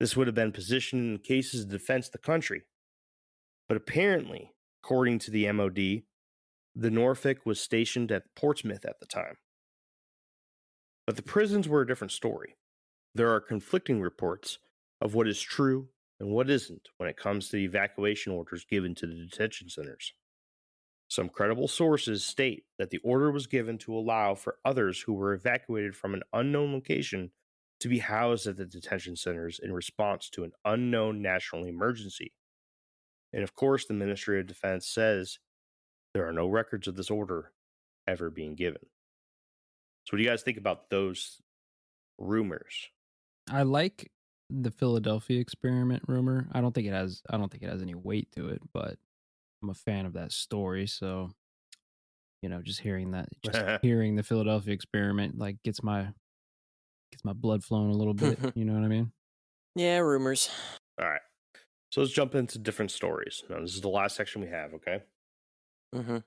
This would have been positioned in cases of defense of the country. But apparently, according to the MOD, the Norfolk was stationed at Portsmouth at the time. But the prisons were a different story. There are conflicting reports of what is true and what isn't when it comes to the evacuation orders given to the detention centers. Some credible sources state that the order was given to allow for others who were evacuated from an unknown location to be housed at the detention centers in response to an unknown national emergency. And of course, the Ministry of Defense says there are no records of this order ever being given. So what do you guys think about those rumors? I like the Philadelphia experiment rumor. I don't think it has any weight to it, but I'm a fan of that story, so just hearing the Philadelphia experiment like gets my blood flowing a little bit, you know what I mean? Yeah, rumors. All right. So let's jump into different stories. Now, this is the last section we have, okay? Mm-hmm.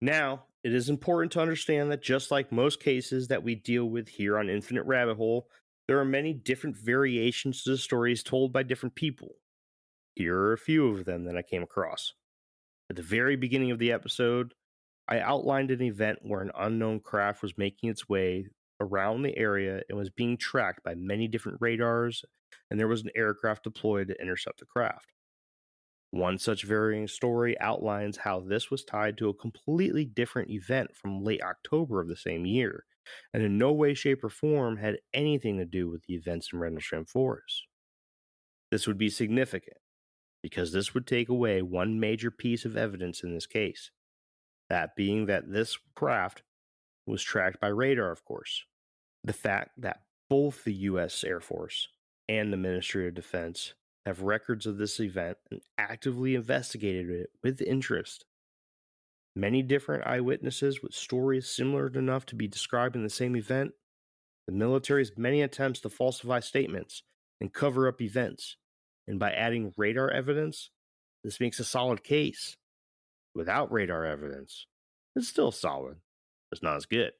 Now, it is important to understand that just like most cases that we deal with here on Infinite Rabbit Hole, there are many different variations to the stories told by different people. Here are a few of them that I came across. At the very beginning of the episode, I outlined an event where an unknown craft was making its way around the area and was being tracked by many different radars, and there was an aircraft deployed to intercept the craft. One such varying story outlines how this was tied to a completely different event from late October of the same year, and in no way, shape, or form had anything to do with the events in Rendlesham Forest. This would be significant, because this would take away one major piece of evidence in this case, that being that this craft was tracked by radar, of course. The fact that both the US Airforce and the Ministry of Defense have records of this event and actively investigated it with interest. Many different eyewitnesses with stories similar enough to be describing the same event, the military's many attempts to falsify statements and cover up events, and by adding radar evidence, this makes a solid case. Without radar evidence, it's still solid, it's not as good.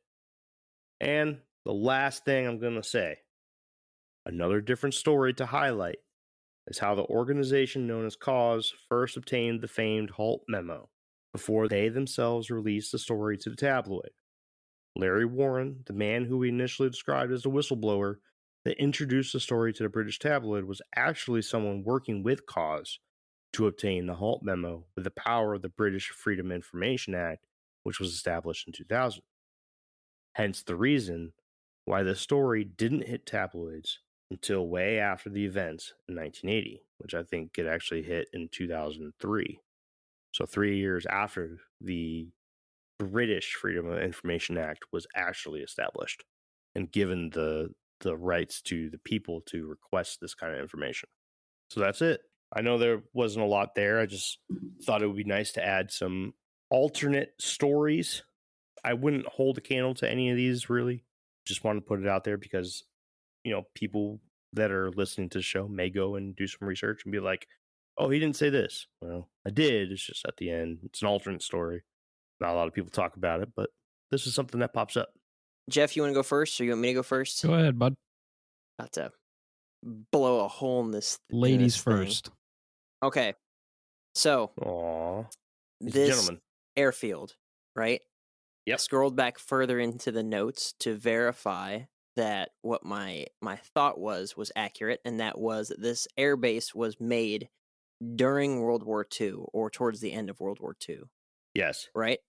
And the last thing I'm going to say, Another different story to highlight is how the organization known as Cause first obtained the famed Halt memo before they themselves released the story to the tabloid. Larry Warren, the man who we initially described as the whistleblower that introduced the story to the British tabloid, was actually someone working with Cause to obtain the Halt memo with the power of the British Freedom Information Act, which was established in 2000. Hence the reason why the story didn't hit tabloids until way after the events in 1980, which I think it actually hit in 2003. So 3 years after the British Freedom of Information Act was actually established and given the rights to the people to request this kind of information. So that's it. I know there wasn't a lot there. I just thought it would be nice to add some alternate stories. I wouldn't hold a candle to any of these, really. Just wanted to put it out there because, people that are listening to the show may go and do some research and be like, oh, he didn't say this. Well, I did. It's just at the end. It's an alternate story. Not a lot of people talk about it, but this is something that pops up. Jeff, you want to go first, or you want me to go first? Go ahead, bud. About to blow a hole in this. Ladies thing. first. Okay. So, Aww. this Gentlemen. airfield, right? Yep. I scrolled back further into the notes to verify that what my thought was accurate, and that was that this airbase was made during World War II or towards the end of World War II. Yes. Right?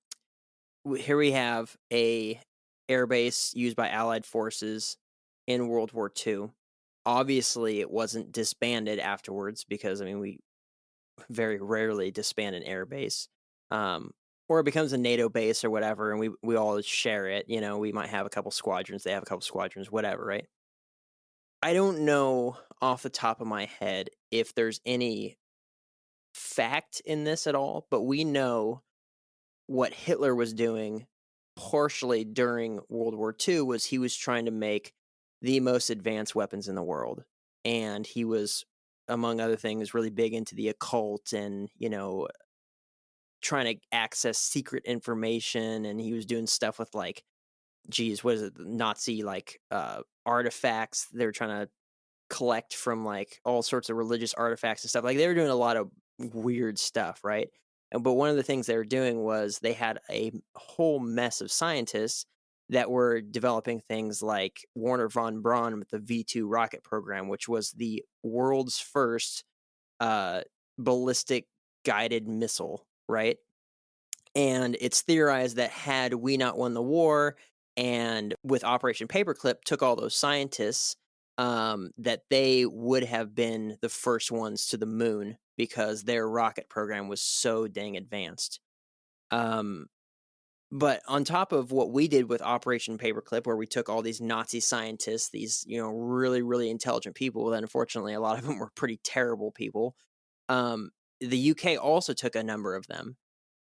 Here we have a airbase used by Allied forces in World War II. Obviously, it wasn't disbanded afterwards because, we very rarely disband an airbase. Or it becomes a NATO base or whatever, and we all share it. We might have a couple squadrons, they have a couple squadrons, whatever, right? I don't know off the top of my head if there's any fact in this at all, but we know what Hitler was doing partially during World War II was he was trying to make the most advanced weapons in the world. And he was, among other things, really big into the occult and, trying to access secret information. And he was doing stuff with what is it, Nazi artifacts they're trying to collect from all sorts of religious artifacts and stuff. They were doing a lot of weird stuff, right? But one of the things they were doing was they had a whole mess of scientists that were developing things like Werner von Braun with the V2 rocket program, which was the world's first ballistic guided missile, right? And it's theorized that had we not won the war and with Operation Paperclip took all those scientists, that they would have been the first ones to the moon because their rocket program was so dang advanced. But on top of what we did with Operation Paperclip, where we took all these Nazi scientists, these, really, really intelligent people, that unfortunately a lot of them were pretty terrible people, the UK also took a number of them.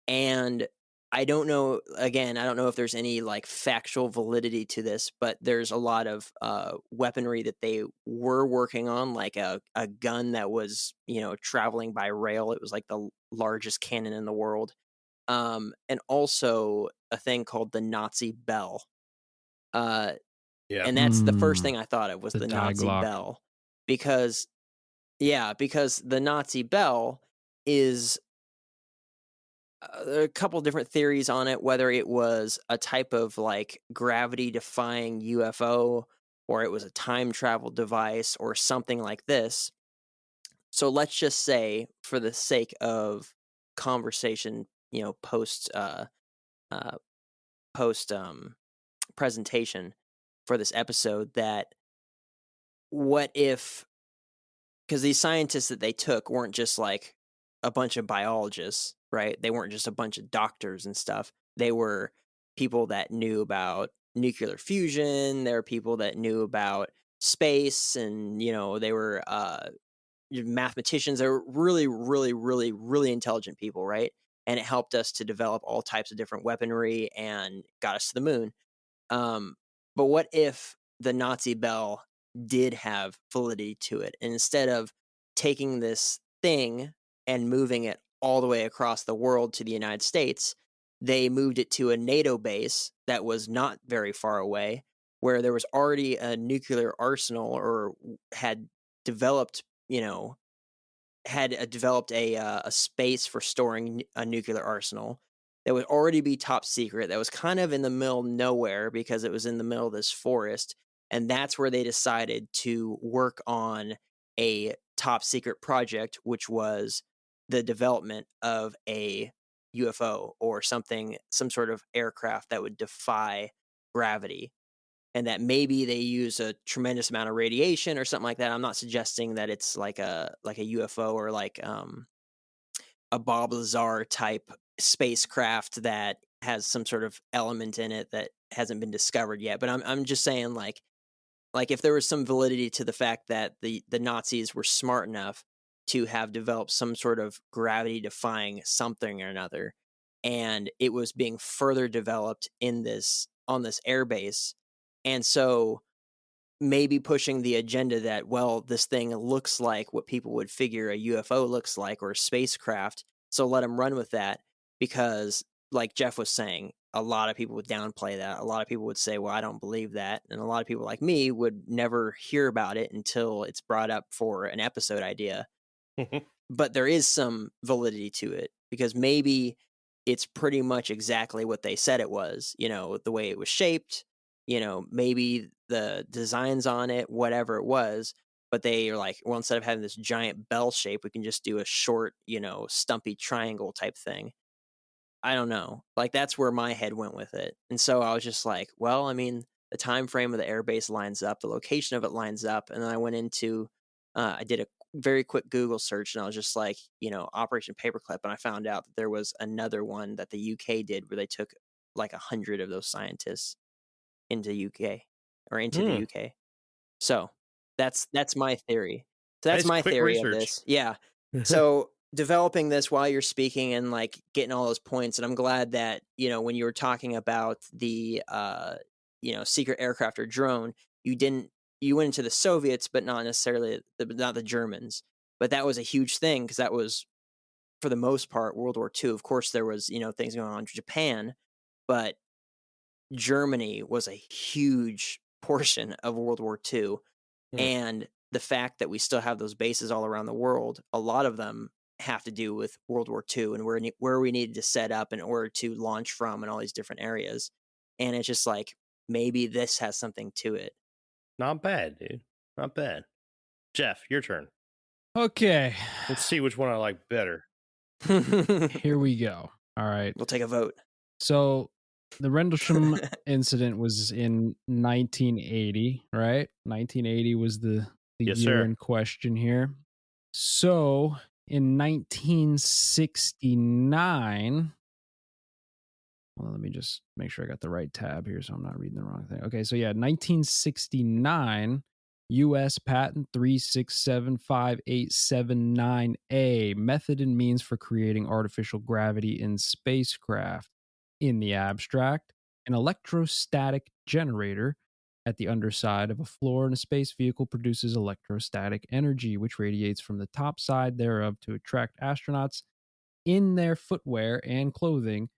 And I don't know if there's any factual validity to this, but there's a lot of weaponry that they were working on, like a gun that was, traveling by rail. It was the largest cannon in the world. And also a thing called the Nazi bell. Yeah. And that's the first thing I thought of was the Nazi Glock. bell. Because the Nazi bell is a couple different theories on it, whether it was a type of gravity defying UFO or it was a time travel device or something like this. So let's just say, for the sake of conversation, post presentation for this episode, that what if, because these scientists that they took weren't just a bunch of biologists, right? They weren't just a bunch of doctors and stuff. They were people that knew about nuclear fusion. There were people that knew about space, and they were mathematicians. They were really, really, really, really intelligent people, right? And it helped us to develop all types of different weaponry and got us to the moon. But what if the Nazi bell did have validity to it, and instead of taking this thing and moving it all the way across the world to the United States, they moved it to a NATO base that was not very far away, where there was already a nuclear arsenal or had developed, developed a space for storing a nuclear arsenal that would already be top secret, that was kind of in the middle of nowhere because it was in the middle of this forest. And that's where they decided to work on a top secret project, which was the development of a UFO or something, some sort of aircraft that would defy gravity. And that maybe they use a tremendous amount of radiation or something like that. I'm not suggesting that it's like a UFO or like a Bob Lazar type spacecraft that has some sort of element in it that hasn't been discovered yet. But I'm just saying like if there was some validity to the fact that the Nazis were smart enough to have developed some sort of gravity defying something or another, and it was being further developed in this on this airbase, and so maybe pushing the agenda that, well, this thing looks like what people would figure a UFO looks like or a spacecraft, so let them run with that. Because like Jeff was saying, a lot of people would downplay that. A lot of people would say, well, I don't believe that. And a lot of people like me would never hear about it until it's brought up for an episode idea. But there is some validity to it because maybe it's pretty much exactly what they said it was, the way it was shaped, maybe the designs on it, whatever it was. But they are like, well, instead of having this giant bell shape, we can just do a short, stumpy triangle type thing. I don't know. Like, that's where my head went with it. And so I was just like, well, I mean, the time frame of the airbase lines up, the location of it lines up. And then I went into, I did a very quick Google search, and I was just like, Operation Paperclip. And I found out that there was another one that the UK did where they took like 100 of those scientists into UK or into the UK. So that's my theory. So that's Nice my quick theory research. of this. Yeah. So developing this while you're speaking and like getting all those points. And I'm glad that, when you were talking about the, secret aircraft or drone, you went into the Soviets, but not necessarily not the Germans. But that was a huge thing because that was, for the most part, World War II. Of course, there was, things going on in Japan, but Germany was a huge portion of World War II. And the fact that we still have those bases all around the world, a lot of them have to do with World War II and where we needed to set up in order to launch from in all these different areas. And it's just like, maybe this has something to it. Not bad, dude. Not bad. Jeff, your turn. Okay. Let's see which one I like better. Here we go. All right. We'll take a vote. So the Rendlesham incident was in 1980, right? 1980 was the Yes, year sir. in question here. So in 1969, well, let me just make sure I got the right tab here so I'm not reading the wrong thing. Okay, so yeah, 1969, US Patent 3675879A, method and means for creating artificial gravity in spacecraft. In the abstract, an electrostatic generator at the underside of a floor in a space vehicle produces electrostatic energy, which radiates from the top side thereof to attract astronauts in their footwear and clothing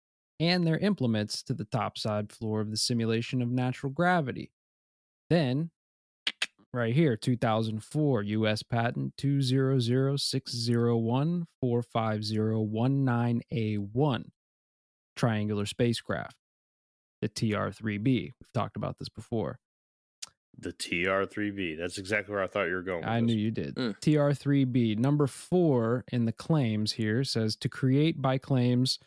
and their implements to the topside floor of the simulation of natural gravity. Then, right here, 2004, US Patent 20060145019A1, triangular spacecraft, the TR-3B. We've talked about this before. The TR-3B. That's exactly where I thought you were going with I this. knew you did. TR-3B. Number 4 in the claims here says to create by claims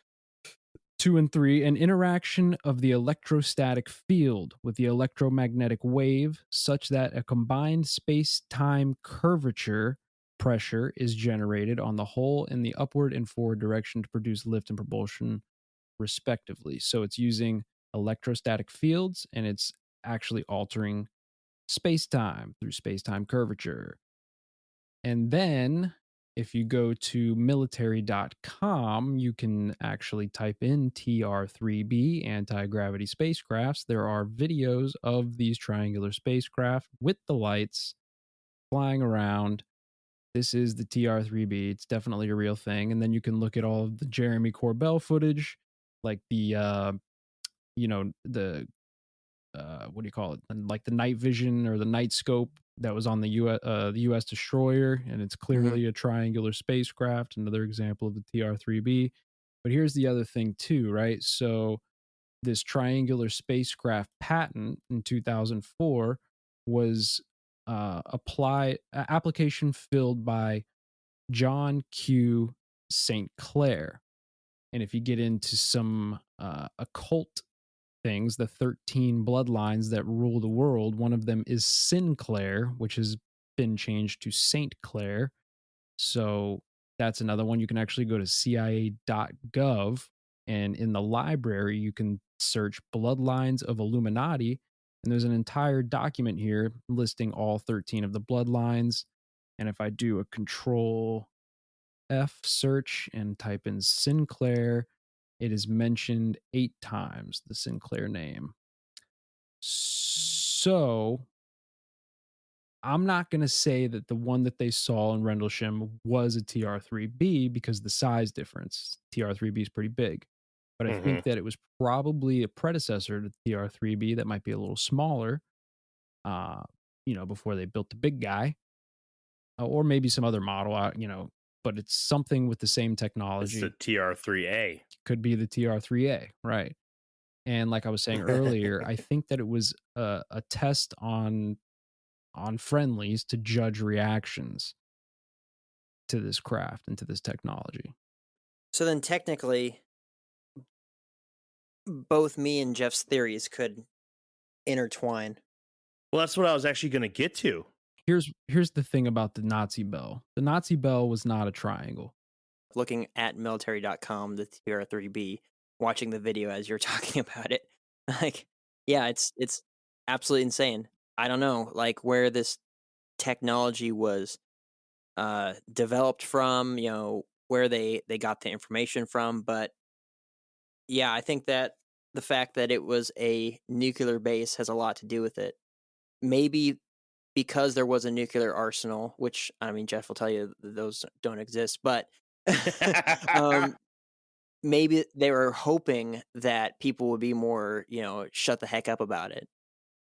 2 and 3 an interaction of the electrostatic field with the electromagnetic wave such that a combined space-time curvature pressure is generated on the whole in the upward and forward direction to produce lift and propulsion respectively. So it's using electrostatic fields and it's actually altering space-time through space-time curvature. And then if you go to military.com, you can actually type in TR-3B, anti-gravity spacecrafts. There are videos of these triangular spacecraft with the lights flying around. This is the TR-3B. It's definitely a real thing. And then you can look at all of the Jeremy Corbell footage, like the what do you call it? Like the night vision or the night scope that was on the US destroyer, and it's clearly a triangular spacecraft. Another example of the TR-3B. But here's the other thing too, right? So this triangular spacecraft patent in 2004 was application filled by John Q. St. Clair. And if you get into some occult things, the 13 bloodlines that rule the world, one of them is Sinclair, which has been changed to St. Clair. So that's another one. You can actually go to CIA.gov, and in the library, you can search Bloodlines of Illuminati. And there's an entire document here listing all 13 of the bloodlines. And if I do a Control F search and type in Sinclair, it is mentioned 8 times, the Sinclair name. So I'm not going to say that the one that they saw in Rendlesham was a TR-3B because the size difference. TR-3B is pretty big. But I think that it was probably a predecessor to TR-3B that might be a little smaller, before they built the big guy. Or maybe some other model, but it's something with the same technology. It's the TR-3A. Could be the TR-3A, right? And like I was saying earlier, I think that it was a test on friendlies to judge reactions to this craft and to this technology. So then technically, both me and Jeff's theories could intertwine. Well, that's what I was actually going to get to. Here's the thing about the Nazi bell. The Nazi bell was not a triangle. Looking at military.com, the TR-3B, watching the video as you're talking about it, it's absolutely insane. I don't know, where this technology was developed from, where they got the information from, but yeah, I think that the fact that it was a nuclear base has a lot to do with it. Maybe because there was a nuclear arsenal, which, Jeff will tell you those don't exist, but maybe they were hoping that people would be more, shut the heck up about it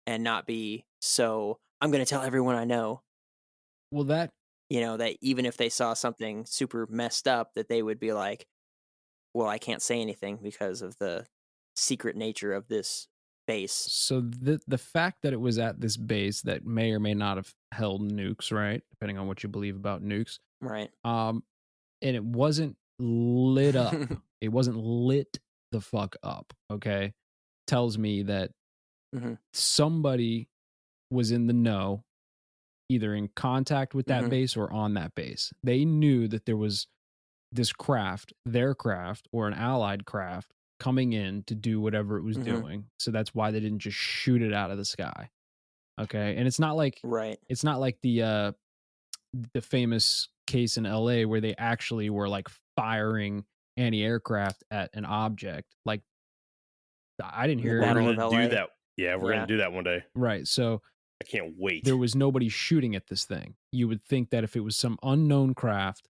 and not be so, I'm going to tell everyone I know. Well, that even if they saw something super messed up, that they would be like, well, I can't say anything because of the secret nature of this base. So the fact that it was at this base that may or may not have held nukes, right? Depending on what you believe about nukes. Right. And it wasn't lit up. It wasn't lit the fuck up, okay? Tells me that somebody was in the know, either in contact with that base or on that base. They knew that there was this craft, their craft, or an allied craft coming in to do whatever it was doing. So that's why they didn't just shoot it out of the sky. Okay. And it's not like it's not like the famous case in LA where they actually were firing anti-aircraft at an object. I didn't hear we're going to do that. Yeah, we're going to do that one day. Right. So I can't wait. There was nobody shooting at this thing. You would think that if it was some unknown craft,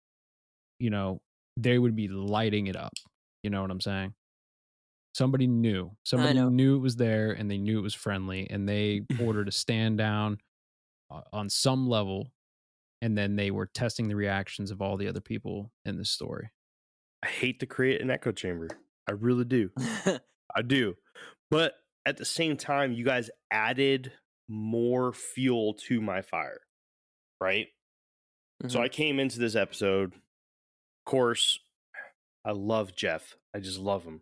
they would be lighting it up. You know what I'm saying? Somebody knew. Somebody knew it was there, and they knew it was friendly, and they ordered a stand down on some level, and then they were testing the reactions of all the other people in this story. I hate to create an echo chamber. I really do. I do. But at the same time, you guys added more fuel to my fire, right? So I came into this episode. Of course, I love Jeff. I just love him.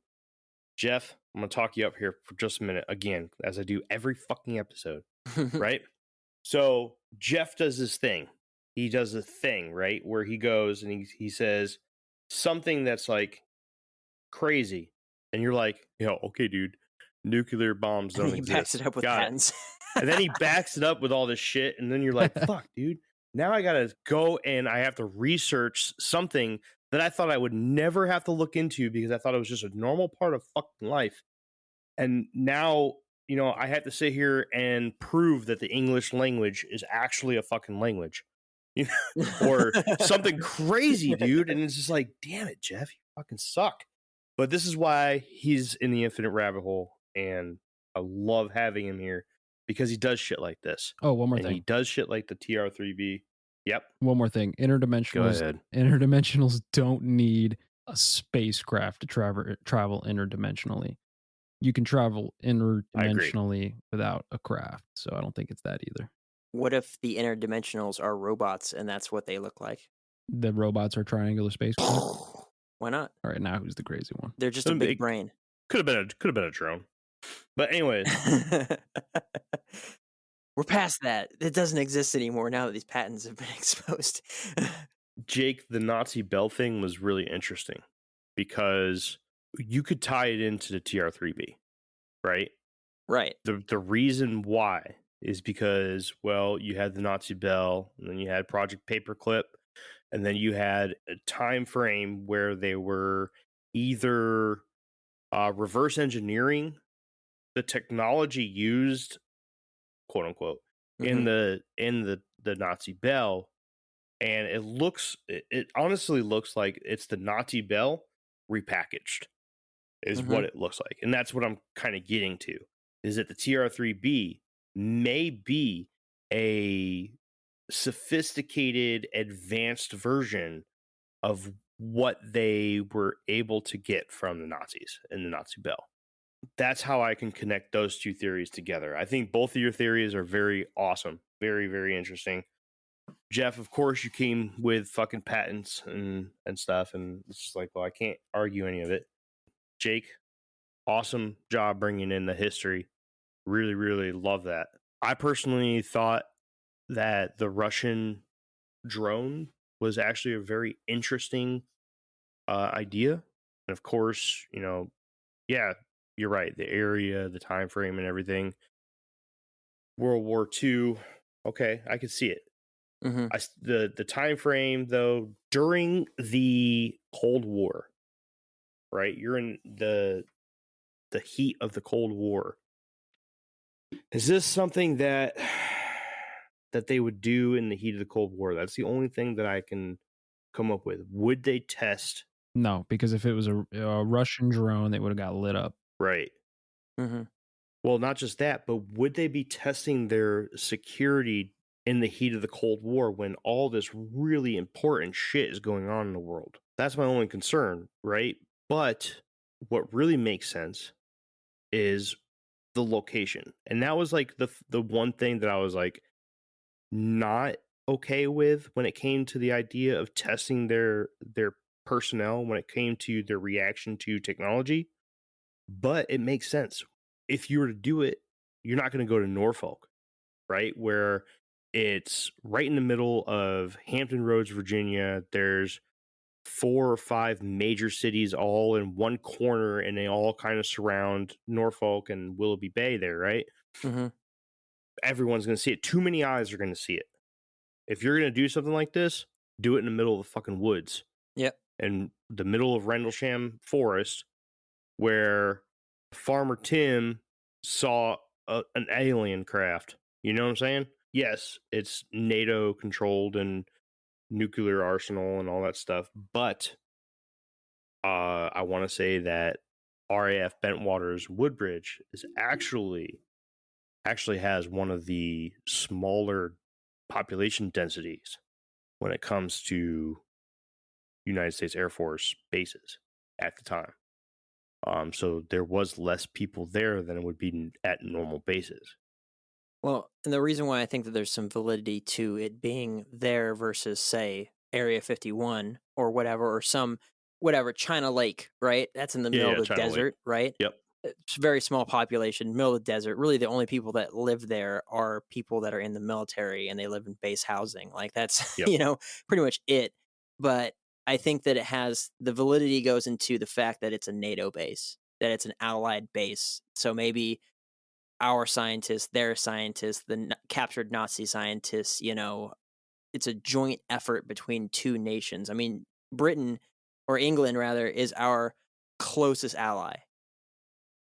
Jeff, I'm going to talk you up here for just a minute again, as I do every fucking episode, right? So Jeff does this thing. He does a thing, right? Where he goes and he says something that's crazy. And you're like, okay, dude, nuclear bombs don't exist. He backs it up with patents. And then he backs it up with all this shit. And then you're like, fuck, dude. Now I got to go and I have to research something that I thought I would never have to look into because I thought it was just a normal part of fucking life. And now, I have to sit here and prove that the English language is actually a fucking language, or something crazy, dude. And it's just like, damn it, Jeff, you fucking suck. But this is why he's in the infinite rabbit hole, and I love having him here because he does shit like this. Oh, one more And thing. he does shit like the TR-3B. Yep. One more thing. Go Interdimensionals. ahead. Interdimensionals don't need a spacecraft to travel interdimensionally. You can travel interdimensionally without a craft. So I don't think it's that either. What if the interdimensionals are robots and that's what they look like? The robots are triangular spacecraft. Why not? All right, now who's the crazy one? They're just a big brain. Could have been a drone. But anyways, we're past that. It doesn't exist anymore now that these patents have been exposed. Jake, the Nazi Bell thing was really interesting because you could tie it into the TR-3B, right? Right. The reason why is because, well, you had the Nazi Bell, and then you had Project Paperclip, and then you had a time frame where they were either reverse engineering the technology used, quote unquote, in the Nazi Bell, and it honestly looks like it's the Nazi Bell repackaged, is what it looks like, and that's what I'm kind of getting to. Is that the TR-3B may be a sophisticated, advanced version of what they were able to get from the Nazis in the Nazi Bell. That's how I can connect those two theories together. I think both of your theories are very awesome. Very, very interesting. Jeff, of course, you came with fucking patents and stuff, and it's just like, well, I can't argue any of it. Jake, awesome job bringing in the history. Really, really love that. I personally thought that the Russian drone was actually a very interesting idea. And of course, yeah, you're right. The area, the time frame, and everything. World War II. Okay, I could see it. The time frame, though, during the Cold War, right? You're in the heat of the Cold War. Is this something that they would do in the heat of the Cold War? That's the only thing that I can come up with. Would they test? No, because if it was a Russian drone, they would have got lit up. Right. Well, not just that, but would they be testing their security in the heat of the Cold War when all this really important shit is going on in the world? That's my only concern, right? But what really makes sense is the location. And that was like the one thing that I was like not okay with when it came to the idea of testing their personnel, when it came to their reaction to technology. But it makes sense. If you were to do it, you're not going to go to Norfolk, right? Where it's right in the middle of Hampton Roads, Virginia. There's 4 or 5 major cities all in one corner, and they all kind of surround Norfolk and Willoughby Bay there, right? Everyone's going to see it. Too many eyes are going to see it. If you're going to do something like this, do it in the middle of the fucking woods. Yep. In the middle of Rendlesham Forest, where Farmer Tim saw an alien craft. You know what I'm saying? Yes, it's NATO controlled and nuclear arsenal and all that stuff, but I want to say that RAF Bentwaters Woodbridge is actually has one of the smaller population densities when it comes to United States Air Force bases at the time. So there was less people there than it would be at normal bases. Well, and the reason why I think that there's some validity to it being there versus, say, Area 51 or whatever, or some whatever, China Lake, right? That's in the middle of the China desert, Lake. right? Yep. It's a very small population, middle of the desert. Really, the only people that live there are people that are in the military and they live in base housing. Like that's, Yep. pretty much it. But I think that it has the validity goes into the fact that it's a NATO base, that it's an allied base. So maybe our scientists, their scientists, the captured Nazi scientists, it's a joint effort between two nations. I mean, Britain or England rather is our closest ally,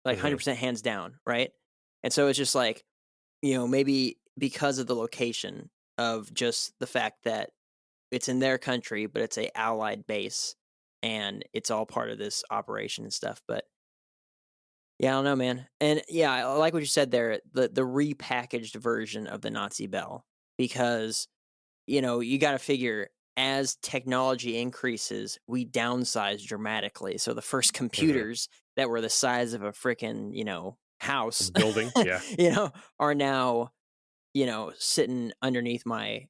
like 100% hands down, right? And so it's just like, maybe because of the location of just the fact that it's in their country, but it's a allied base and it's all part of this operation and stuff. But Yeah, I don't know, man. And yeah, I like what you said there, the repackaged version of the Nazi bell, because you got to figure as technology increases, we downsize dramatically. So the first Hmm. computers that were the size of a freaking, A house, building, yeah. are now, sitting underneath my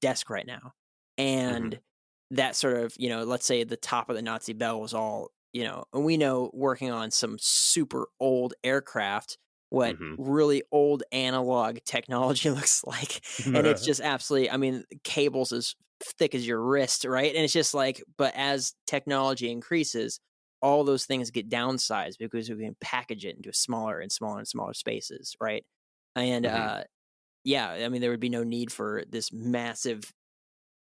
desk right now. Hmm. And that sort of, let's say the top of the Nazi bell was all, and we know working on some super old aircraft, what Hmm. really old analog technology looks like. And it's just absolutely, I mean, cables as thick as your wrist, right? And it's just like, but as technology increases, all those things get downsized because we can package it into smaller and smaller and smaller spaces, right? And Hmm. yeah, I mean, there would be no need for this massive,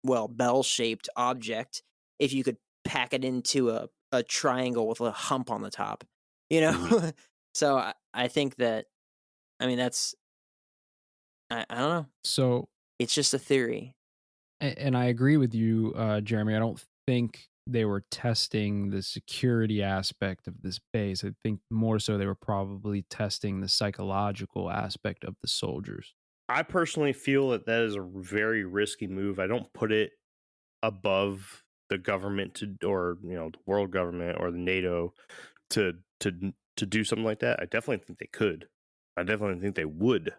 well, bell-shaped object if you could pack it into a triangle with a hump on the top, you Hmm. know? So I think that, I mean, that's, I don't know. So, It's just a theory. and I agree with you, Jeremy. I don't think they were testing the security aspect of this base. I think more so they were probably testing the psychological aspect of the soldiers. I personally feel that that is a very risky move. I don't put it above the government or the world government or the NATO to to do something like that. I definitely think they could. I definitely think they would,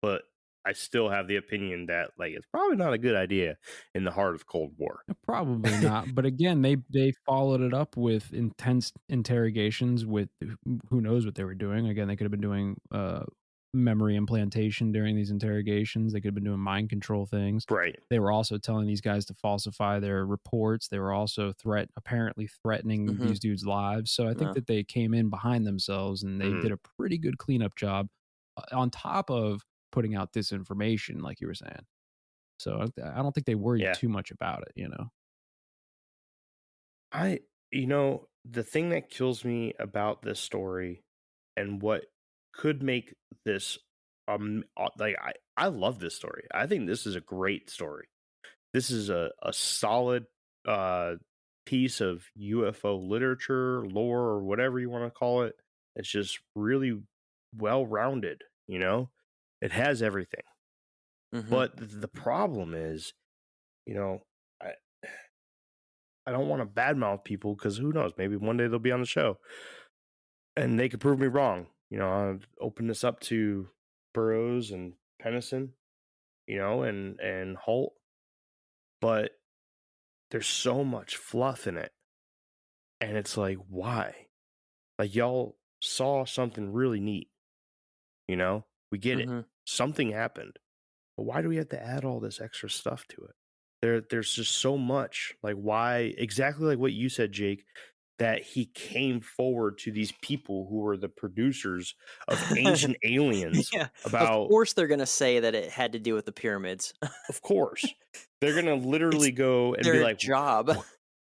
but I still have the opinion that it's probably not a good idea in the heart of Cold War. Probably not. But again, they followed it up with intense interrogations with who knows what they were doing. Again, they could have been doing memory implantation during these interrogations. They could have been doing mind control things. Right. They were also telling these guys to falsify their reports. They were also apparently threatening Hmm. these dudes' lives. So I think No. that they came in behind themselves and they Mhm. did a pretty good cleanup job on top of putting out disinformation, like you were saying. So I don't think they worried Yeah. too much about it. I the thing that kills me about this story and what could make this I love this story. I think this is a great story. This is a solid uh piece of UFO literature, lore, or whatever you want to call it. It's just really well rounded. It has everything. Hmm. But the problem is, you know, I I don't want to badmouth people because who knows? Maybe one day they'll be on the show and they could prove me wrong. I'll open this up to Burroughs and Penniston, and Holt, but there's so much fluff in it. And it's like, why? Like, y'all saw something really neat, We get it. Hmm. Something happened. But why do we have to add all this extra stuff to it? There's just so much. Like, why? Exactly like what you said, Jake, that he came forward to these people who were the producers of Ancient Aliens Yeah, of about, course they're gonna say that it had to do with the pyramids. of course, they're gonna It's literally go and be their like, job.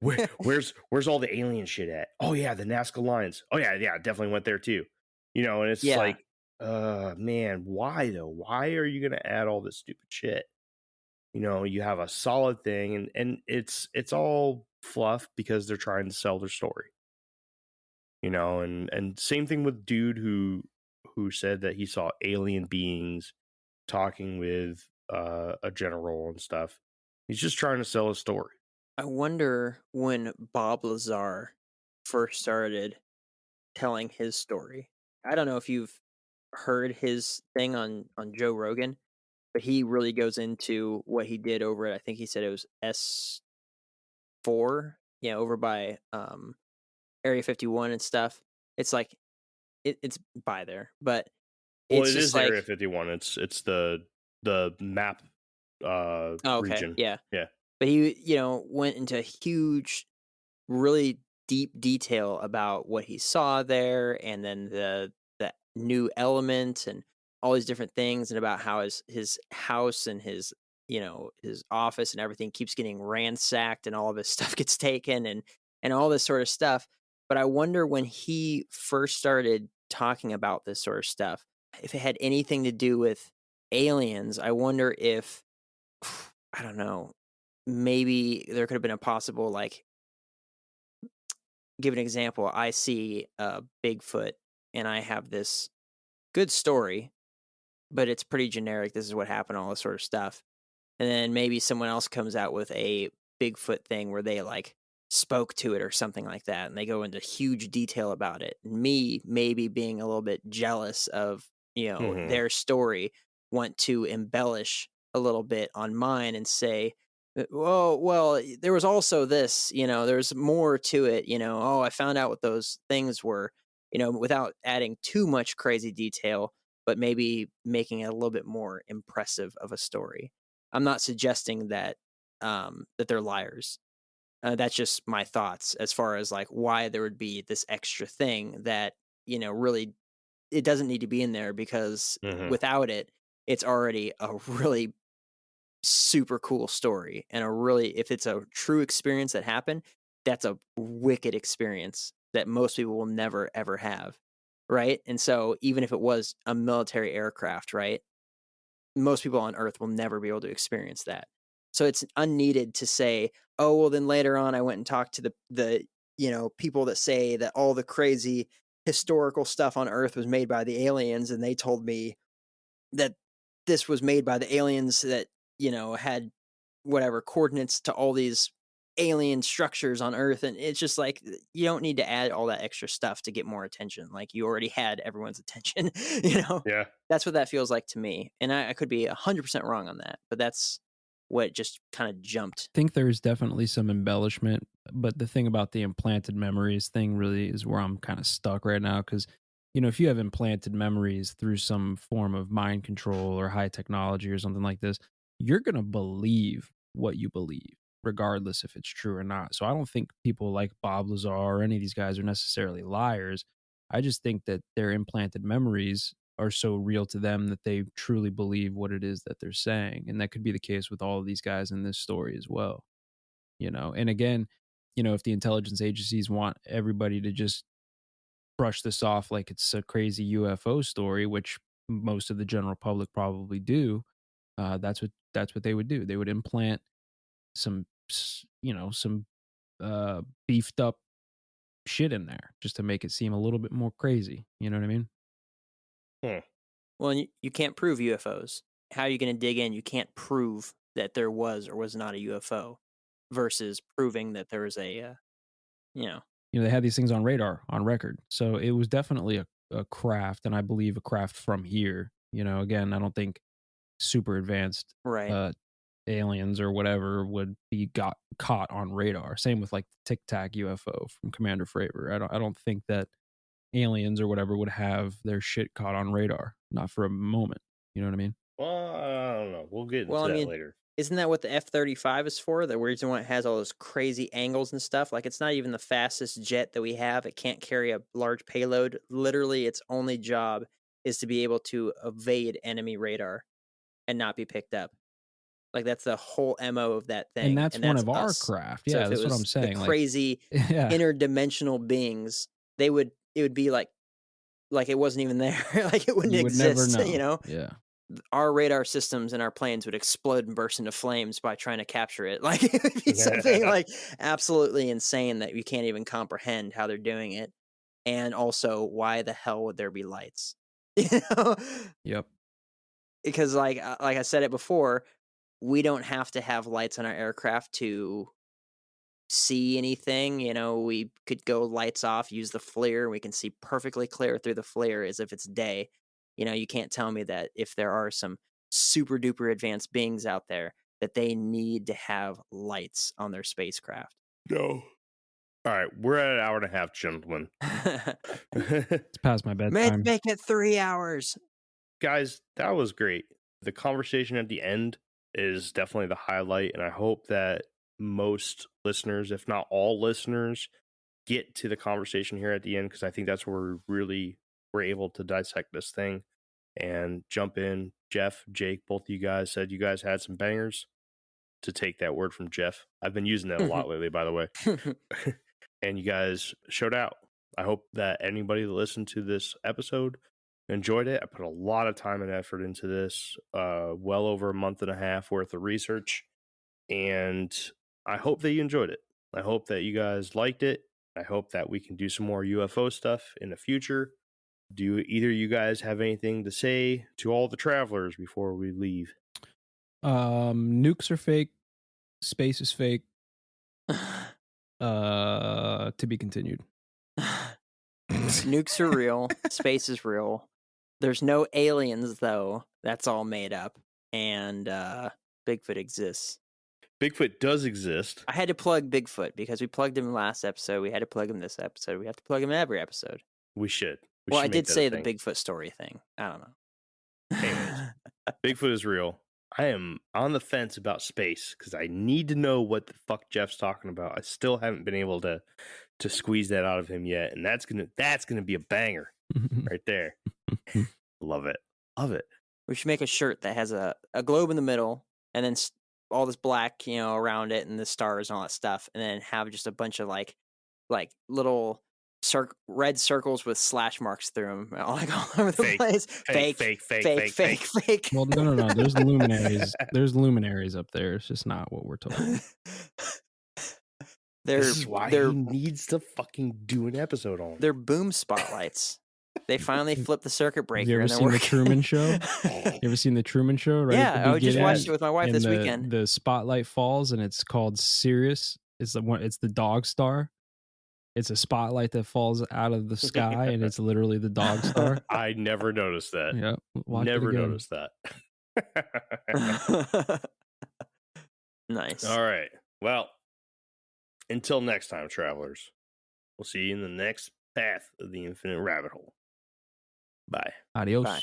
where's all the alien shit at? Oh yeah, the Nazca lines. Oh yeah, definitely went there too. And it's Yeah. like, man, why though? Why are you gonna add all this stupid shit? You have a solid thing, and it's all fluff because they're trying to sell their story. And same thing with dude who said that he saw alien beings talking with a general and stuff. He's just trying to sell a story. I wonder when Bob Lazar first started telling his story. I don't know if you've heard his thing on Joe Rogan, but he really goes into what he did over at, I think he said it was S4, yeah, over by Area 51 and stuff. It's like it's by there, but Well, it's it just is Area like, 51. It's the map oh, okay, region. yeah. Yeah. But he, went into huge, really deep detail about what he saw there, and then the new element and all these different things, and about how his house and his office and everything keeps getting ransacked, and all of his stuff gets taken, and all this sort of stuff. But I wonder when he first started talking about this sort of stuff, if it had anything to do with aliens. I wonder if, I don't know, maybe there could have been a possible, like, give an example. I see Bigfoot, and I have this good story, but it's pretty generic. This is what happened, all this sort of stuff. And then maybe someone else comes out with a Bigfoot thing where they like spoke to it or something like that, and they go into huge detail about it. And me, maybe being a little bit jealous of, their story, want to embellish a little bit on mine and say, well, there was also this, there's more to it, oh, I found out what those things were, without adding too much crazy detail, but maybe making it a little bit more impressive of a story. I'm not suggesting that that they're liars. That's just my thoughts as far as like why there would be this extra thing that, really it doesn't need to be in there, because without it, it's already a really super cool story, and if it's a true experience that happened, that's a wicked experience that most people will never ever have, right? And so even if it was a military aircraft, right, most people on Earth will never be able to experience that. So it's unneeded to say, oh, well, then later on I went and talked to the people that say that all the crazy historical stuff on Earth was made by the aliens, and they told me that this was made by the aliens that, had whatever coordinates to all these alien structures on Earth. And it's just like, you don't need to add all that extra stuff to get more attention. Like, you already had everyone's attention, Yeah. That's what that feels like to me. And I could be 100% wrong on that, but that's what just kind of jumped. I think there's definitely some embellishment, but the thing about the implanted memories thing really is where I'm kind of stuck right now. Because, if you have implanted memories through some form of mind control or high technology or something like this, you're going to believe what you believe, regardless if it's true or not. So I don't think people like Bob Lazar or any of these guys are necessarily liars. I just think that their implanted memories are so real to them that they truly believe what it is that they're saying. And that could be the case with all of these guys in this story as well. And again, if the intelligence agencies want everybody to just brush this off like it's a crazy UFO story, which most of the general public probably do, that's what they would do. They would implant some beefed up shit in there just to make it seem a little bit more crazy. You know what I mean? Well, you can't prove UFOs. How are you going to dig in? You can't prove that there was or was not a UFO versus proving that there was a, they had these things on radar, on record. So it was definitely a craft, and I believe a craft from here. Again, I don't think super advanced right. Aliens or whatever would be caught on radar. Same with like the Tic Tac UFO from Commander Fravor. I don't think that aliens or whatever would have their shit caught on radar. Not for a moment. You know what I mean? Well, I don't know. We'll get into that later. Isn't that what the F-35 is for? The reason why it has all those crazy angles and stuff? Like, it's not even the fastest jet that we have. It can't carry a large payload. Literally, its only job is to be able to evade enemy radar and not be picked up. Like, that's the whole MO of that thing. And that's one of our craft. Yeah, so that's what I'm saying. The crazy interdimensional beings, it would be like it wasn't even there. Like, it wouldn't exist, Yeah. Our radar systems and our planes would explode and burst into flames by trying to capture it. Like, it would be something like absolutely insane that we can't even comprehend how they're doing it. And also, why the hell would there be lights? Yep. Because like I said it before, we don't have to have lights on our aircraft to see anything. We could go lights off, use the FLIR, we can see perfectly clear through the FLIR as if it's day. You can't tell me that if there are some super duper advanced beings out there that they need to have lights on their spacecraft. No. All right, we're at an hour and a half, gentlemen. It's past my bedtime. Make it 3 hours. Guys, that was great. The conversation at the end is definitely the highlight, and I hope that most listeners, if not all listeners, get to the conversation here at the end, because I think that's where we're able to dissect this thing and jump in. Jeff, Jake, both of you guys said you guys had some bangers, to take that word from Jeff. I've been using that a lot lately, by the way. And you guys showed out. I hope that anybody that listened to this episode enjoyed it. I put a lot of time and effort into this, well over a month and a half worth of research, and I hope that you enjoyed it. I hope that you guys liked it. I hope that we can do some more UFO stuff in the future. Do either of you guys have anything to say to all the travelers before we leave? Nukes are fake. Space is fake. To be continued. Nukes are real. Space is real. There's no aliens, though. That's all made up. And Bigfoot exists. Bigfoot does exist. I had to plug Bigfoot because we plugged him last episode. We had to plug him this episode. We have to plug him in every episode. We should. Well, I did say the Bigfoot story thing. I don't know. Anyways, Bigfoot is real. I am on the fence about space because I need to know what the fuck Jeff's talking about. I still haven't been able to squeeze that out of him yet, and that's gonna be a banger right there. Love it. We should make a shirt that has a globe in the middle, and then all this black, around it, and the stars and all that stuff, and then have just a bunch of like little red circles with slash marks through them, all over the place. Fake. Well, no. There's luminaries. There's luminaries up there. It's just not what we're told. This is why he needs to fucking do an episode on. They're boom spotlights. They finally flipped the circuit breaker. Have you ever seen The Truman Show? You ever seen The Truman Show? Right. Yeah, I just watched it with my wife this weekend. The spotlight falls, and it's called Sirius. It's the dog star. It's a spotlight that falls out of the sky, and it's literally the dog star. I never noticed that. Yeah, never noticed that. Nice. All right. Well, until next time, travelers. We'll see you in the next path of the infinite rabbit hole. Bye. Adios. Bye.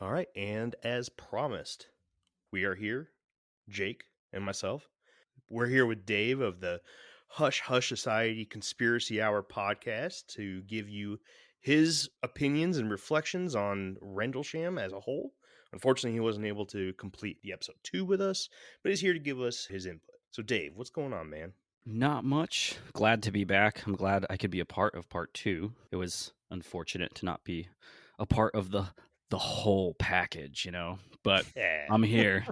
All right, and as promised, we are here, Jake and myself. We're here with Dave of the Hush Hush Society Conspiracy Hour podcast to give you his opinions and reflections on Rendlesham as a whole. Unfortunately, he wasn't able to complete the episode 2 with us, but he's here to give us his input. So, Dave, what's going on, man? Not much. Glad to be back. I'm glad I could be a part of part 2. It was unfortunate to not be a part of the whole package, but I'm here.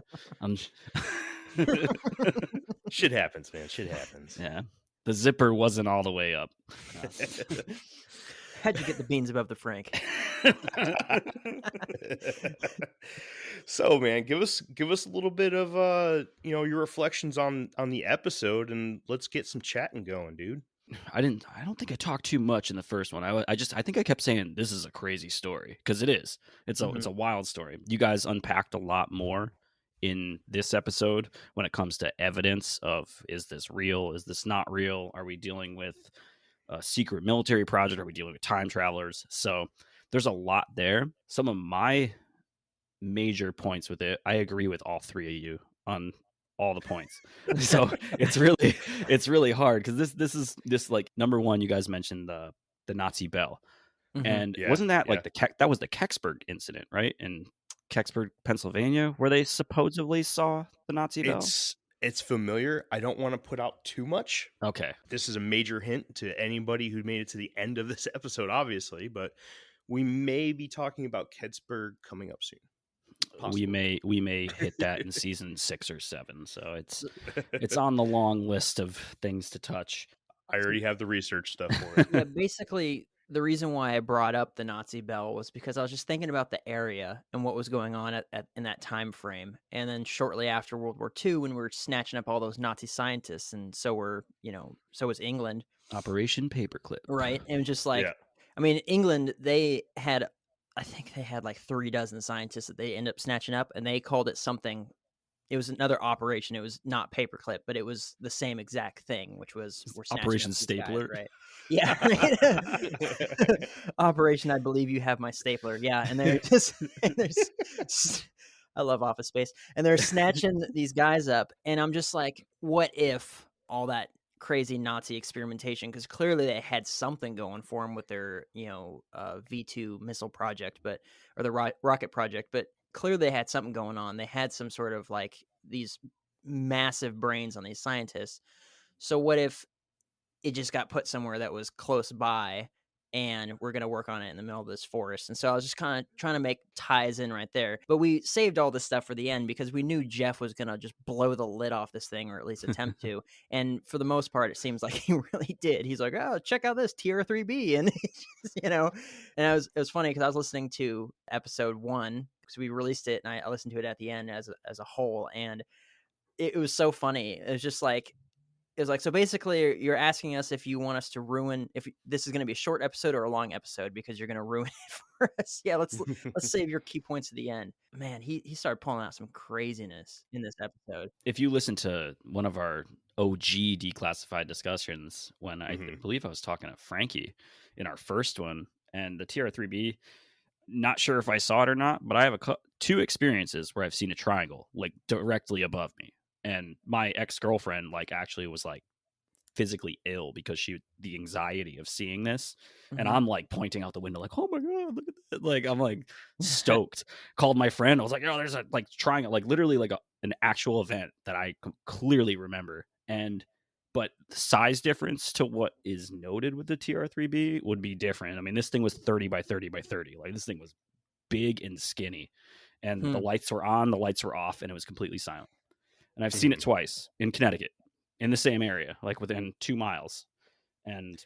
Shit happens, man. Shit happens. Yeah. The zipper wasn't all the way up. How'd you get the beans above the Frank? So, man, give us a little bit of your reflections on the episode, and let's get some chatting going, dude. I don't think I talked too much in the first one. I think I kept saying this is a crazy story, because it is. It's a wild story. You guys unpacked a lot more in this episode when it comes to evidence of, is this real? Is this not real? Are we dealing with a secret military project? Are we dealing with time travelers? So there's a lot there. Some of my major points with it, I agree with all three of you on all the points. So it's really hard, because this like, number one, you guys mentioned the Nazi bell. Mm-hmm. And wasn't that like that was the Kecksburg incident, right? In Kecksburg, Pennsylvania, where they supposedly saw the Nazi bell? It's familiar. I don't want to put out too much. Okay. This is a major hint to anybody who made it to the end of this episode, obviously, but we may be talking about Kecksburg coming up soon. Possibly. We may hit that in season 6 or 7. So it's on the long list of things to touch. I already have the research stuff for it. Yeah, basically, the reason why I brought up the Nazi bell was because I was just thinking about the area and what was going on in that time frame. And then shortly after World War II, when we were snatching up all those Nazi scientists, and so was England, Operation Paperclip. right? And just like, Yeah. I mean, England, I think they had like 36 scientists that they ended up snatching up, and they called it something. It was another operation. It was not paperclip, but it was the same exact thing, which was we're snatching Operation up these guys, Stapler. right? Yeah, right. Operation I believe you have my stapler. Yeah, and they're just I love Office Space, and they're snatching these guys up, and I'm just like, what if all that crazy Nazi experimentation? Because clearly they had something going for them with their V2 missile project, or the rocket project, but clearly they had something going on. They had some sort of like these massive brains on these scientists. So what if it just got put somewhere that was close by, and we're going to work on it in the middle of this forest? And so I was just kind of trying to make ties in right there. But we saved all this stuff for the end because we knew Jeff was going to just blow the lid off this thing, or at least attempt to. And for the most part, it seems like he really did. He's like, oh, check out this TR3B. And, and it was funny because I was listening to episode 1 because we released it, and I listened to it at the end as a whole. And it was so funny. It was just like, so basically you're asking us if you want us to ruin, if this is going to be a short episode or a long episode, because you're going to ruin it for us. Yeah, let's save your key points at the end. Man, he started pulling out some craziness in this episode. If you listen to one of our OG declassified discussions, when I believe I was talking to Frankie in our first one, and the TR3B, not sure if I saw it or not, but I have two experiences where I've seen a triangle like directly above me. And my ex-girlfriend actually was physically ill because the anxiety of seeing this. And I'm pointing out the window oh my God, look at that. I'm stoked. Called my friend. I was like, oh, there's a triangle, literally an actual event that I clearly remember. But the size difference to what is noted with the TR3B would be different. I mean, this thing was 30 by 30 by 30. This thing was big and skinny. And the lights were on, the lights were off, and it was completely silent. And I've seen it twice in Connecticut, in the same area, within 2 miles. And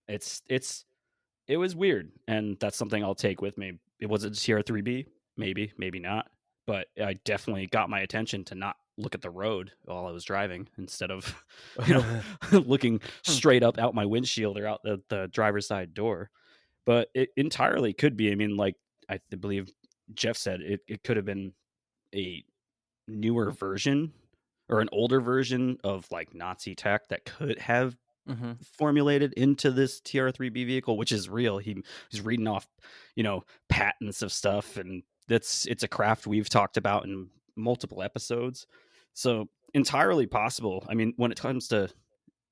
it was weird. And that's something I'll take with me. It was a TR3B, maybe not. But I definitely got my attention to not look at the road while I was driving, instead of, looking straight up out my windshield or out the driver's side door. But it entirely could be. I mean, I believe Jeff said, it could have been a newer version or an older version of Nazi tech that could have formulated into this TR3B vehicle, which is real. He's reading off, patents of stuff, and it's a craft we've talked about in multiple episodes. So entirely possible. I mean, when it comes to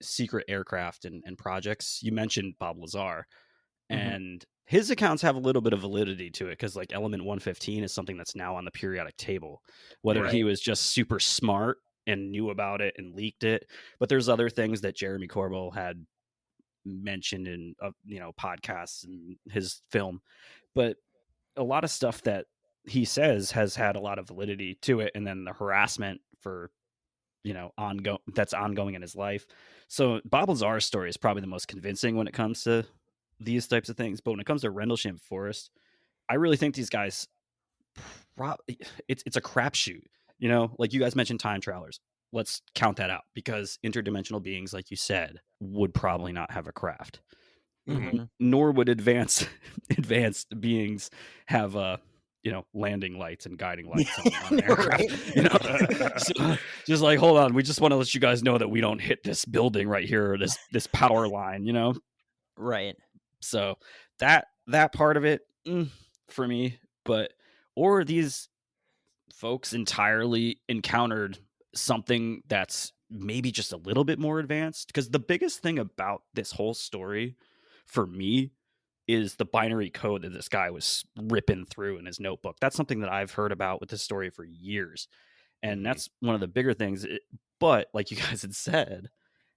secret aircraft and projects, you mentioned Bob Lazar, and his accounts have a little bit of validity to it, because element 115 is something that's now on the periodic table. Whether he was just super smart and knew about it and leaked it, but there's other things that Jeremy Corbell had mentioned in podcasts and his film. But a lot of stuff that he says has had a lot of validity to it, and then the harassment for ongoing in his life. So Bob Lazar's story is probably the most convincing when it comes to these types of things. But when it comes to Rendlesham Forest, I really think these guys, it's a crapshoot. You guys mentioned time travelers. Let's count that out, because interdimensional beings, like you said, would probably not have a craft. Nor would advanced beings have landing lights and guiding lights on an aircraft. So, just hold on, we just want to let you guys know that we don't hit this building right here, or this power line, Right. So that part of it, for me. Or these folks entirely encountered something that's maybe just a little bit more advanced, because the biggest thing about this whole story for me is the binary code that this guy was ripping through in his notebook. That's something that I've heard about with this story for years. And that's one of the bigger things. But like you guys had said,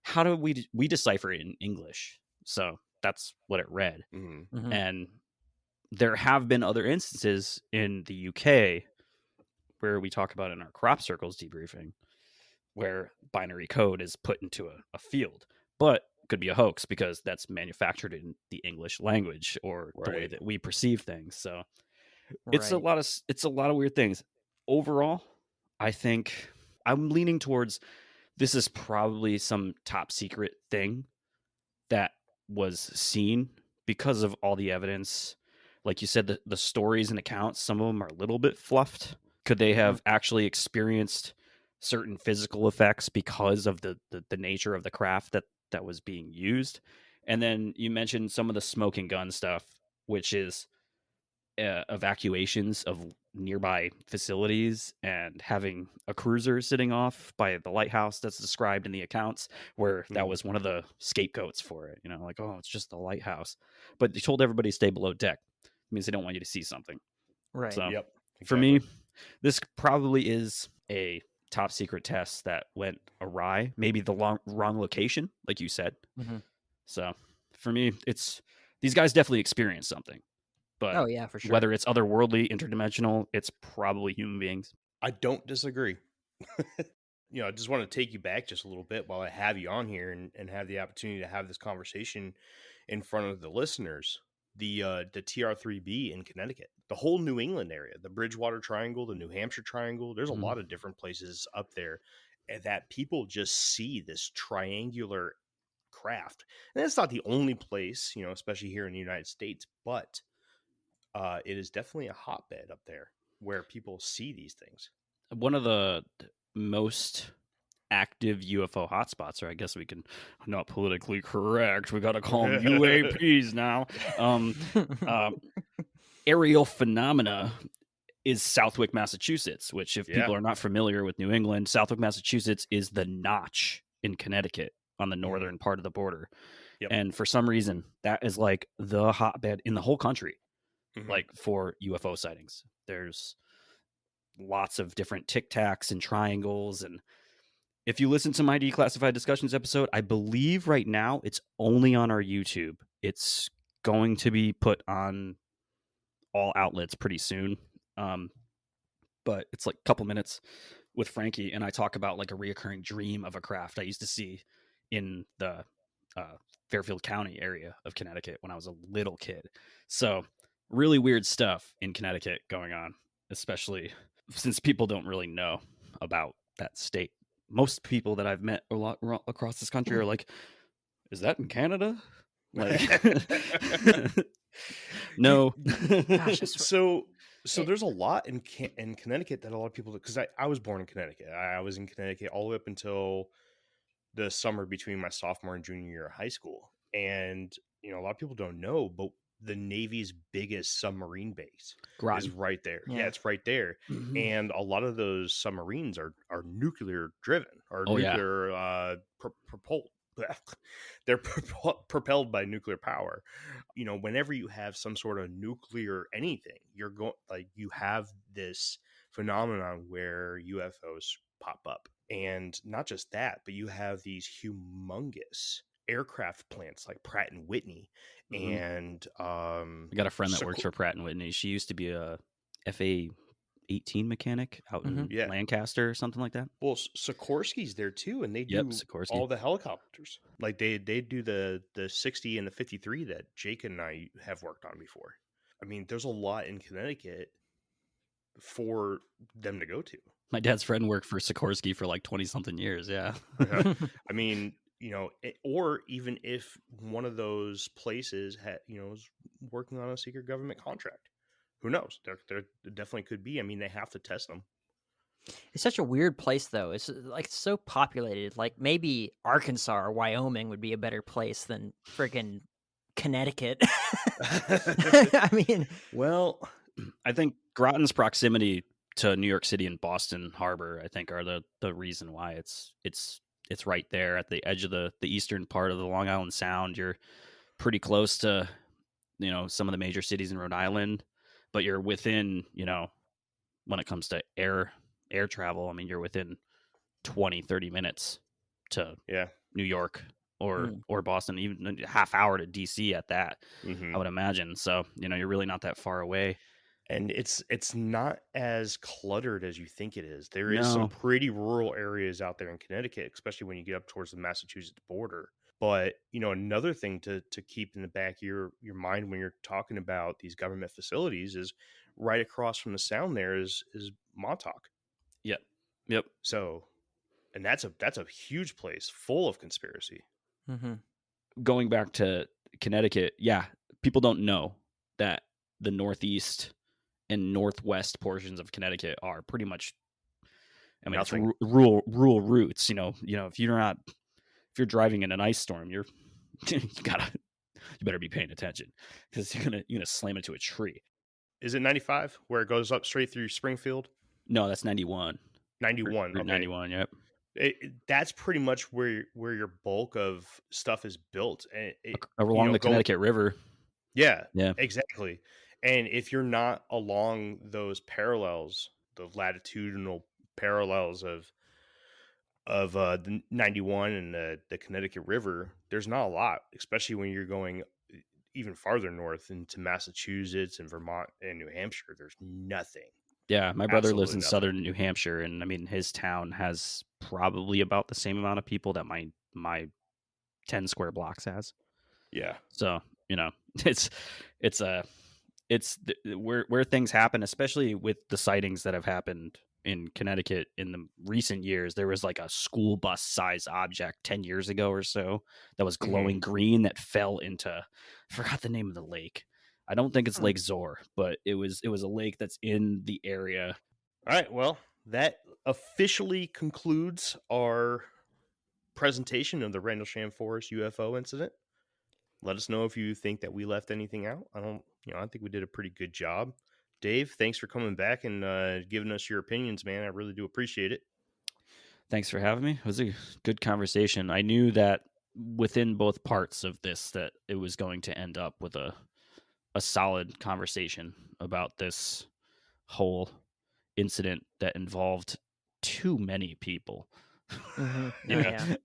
how do we decipher it in English? So that's what it read. And there have been other instances in the UK where we talk about in our crop circles debriefing, where binary code is put into a field. But could be a hoax because that's manufactured in the English language or the way Right. that we perceive things. So it's Right. a lot of weird things. Overall, I think I'm leaning towards this is probably some top secret thing that was seen because of all the evidence. Like you said, the stories and accounts, some of them are a little bit fluffed. Could they have actually experienced certain physical effects because of the nature of the craft that was being used? And then you mentioned some of the smoking gun stuff, which is evacuations of nearby facilities and having a cruiser sitting off by the lighthouse that's described in the accounts, where that was one of the scapegoats for it. You know, like, oh, it's just the lighthouse. But they told everybody to stay below deck. It means they don't want you to see something. Right. So Yep. for me, this probably is a top secret test that went awry. Maybe the wrong location, like you said. Mm-hmm. So for me, it's these guys definitely experienced something. But Oh yeah, for sure. whether it's otherworldly, interdimensional, it's probably human beings. I don't disagree. I just want to take you back just a little bit while I have you on here and have the opportunity to have this conversation in front of the listeners. The TR3B in Connecticut, the whole New England area, the Bridgewater Triangle, the New Hampshire Triangle. There's a lot of different places up there that people just see this triangular craft. And it's not the only place, especially here in the United States, but it is definitely a hotbed up there where people see these things. One of the most active UFO hotspots, or I guess we can not politically correct. We got to call them UAPs now. Aerial phenomena is Southwick, Massachusetts, which if people are not familiar with New England, Southwick, Massachusetts is the notch in Connecticut on the northern part of the border. Yep. And for some reason, that is like the hotbed in the whole country, like for UFO sightings. There's lots of different tic tacs and triangles. And if you listen to my Declassified Discussions episode, I believe right now it's only on our YouTube. It's going to be put on all outlets pretty soon. But it's like a couple minutes with Frankie, and I talk about like a reoccurring dream of a craft I used to see in the Fairfield County area of Connecticut when I was a little kid. So really weird stuff in Connecticut going on, especially since people don't really know about that state. Most people that I've met a lot across this country are like, is that in Canada? Like, no. Gosh, So there's a lot in Connecticut that a lot of people, because I was born in Connecticut. I was in Connecticut all the way up until the summer between my sophomore and junior year of high school. And, a lot of people don't know, but the Navy's biggest submarine base is right there. Yeah, it's right there. Mm-hmm. And a lot of those submarines are nuclear driven or nuclear propelled. They're propelled by nuclear power. Whenever you have some sort of nuclear anything, you're going you have this phenomenon where UFOs pop up. And not just that, but you have these humongous aircraft plants like Pratt and Whitney. And I got a friend that works for Pratt and Whitney. She used to be a FA-18 mechanic out in Lancaster or something like that. Well, Sikorsky's there too, and they do all the helicopters. Like they do the 60 and the 53 that Jake and I have worked on before. I mean, there's a lot in Connecticut for them to go to. My dad's friend worked for Sikorsky for like 20 something years. Yeah. I mean, or even if one of those places is working on a secret government contract, who knows? There definitely could be. I mean, they have to test them. It's such a weird place, though. It's like so populated. Like maybe Arkansas or Wyoming would be a better place than friggin' Connecticut. I mean, well, I think Groton's proximity to New York City and Boston Harbor, I think, are the reason why it's right there at the edge of the eastern part of the Long Island Sound. You're pretty close to, some of the major cities in Rhode Island, but you're within, when it comes to air travel, I mean, you're within 20, 30 minutes to New York or Boston, even a half hour to DC at that, I would imagine. So, you're really not that far away. And it's not as cluttered as you think it is. There is some pretty rural areas out there in Connecticut, especially when you get up towards the Massachusetts border. But another thing to keep in the back of your mind when you're talking about these government facilities is right across from the sound there is Montauk. Yep. Yep. So, and that's a huge place full of conspiracy. Mm-hmm. Going back to Connecticut, yeah, people don't know that the northeast and northwest portions of Connecticut are pretty much, I mean, it's Nothing. rural routes. If you're driving in an ice storm, you better be paying attention because you're gonna slam into a tree. Is it 95 where it goes up straight through Springfield? No, that's 91. 91. Route Okay. 91. Yep. That's pretty much where your bulk of stuff is built. And Along the Connecticut River. Yeah. Yeah. Exactly. And if you're not along those parallels, the latitudinal parallels of the 91 and the Connecticut River, there's not a lot, especially when you're going even farther north into Massachusetts and Vermont and New Hampshire. There's nothing. Yeah, my brother lives in Absolutely nothing. southern New Hampshire, and I mean his town has probably about the same amount of people that my 10 square blocks has. Yeah. So it's where things happen, especially with the sightings that have happened in Connecticut in the recent years. There was like a school bus size object 10 years ago or so that was glowing green that fell into, I forgot the name of the lake. I don't think it's Lake Zor, but it was a lake that's in the area. All right. Well, that officially concludes our presentation of the Rendlesham Forest UFO incident. Let us know if you think that we left anything out. I think we did a pretty good job. Dave, thanks for coming back and giving us your opinions, man. I really do appreciate it. Thanks for having me. It was a good conversation. I knew that within both parts of this that it was going to end up with a solid conversation about this whole incident that involved too many people. Yeah.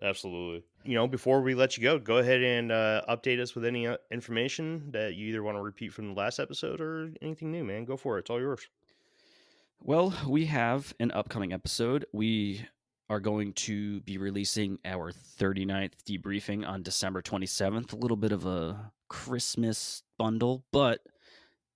Absolutely. Before we let you go ahead and update us with any information that you either want to repeat from the last episode or anything new, man. Go for it. It's all yours. Well, we have an upcoming episode. We are going to be releasing our 39th debriefing on December 27th. A little bit of a Christmas bundle, but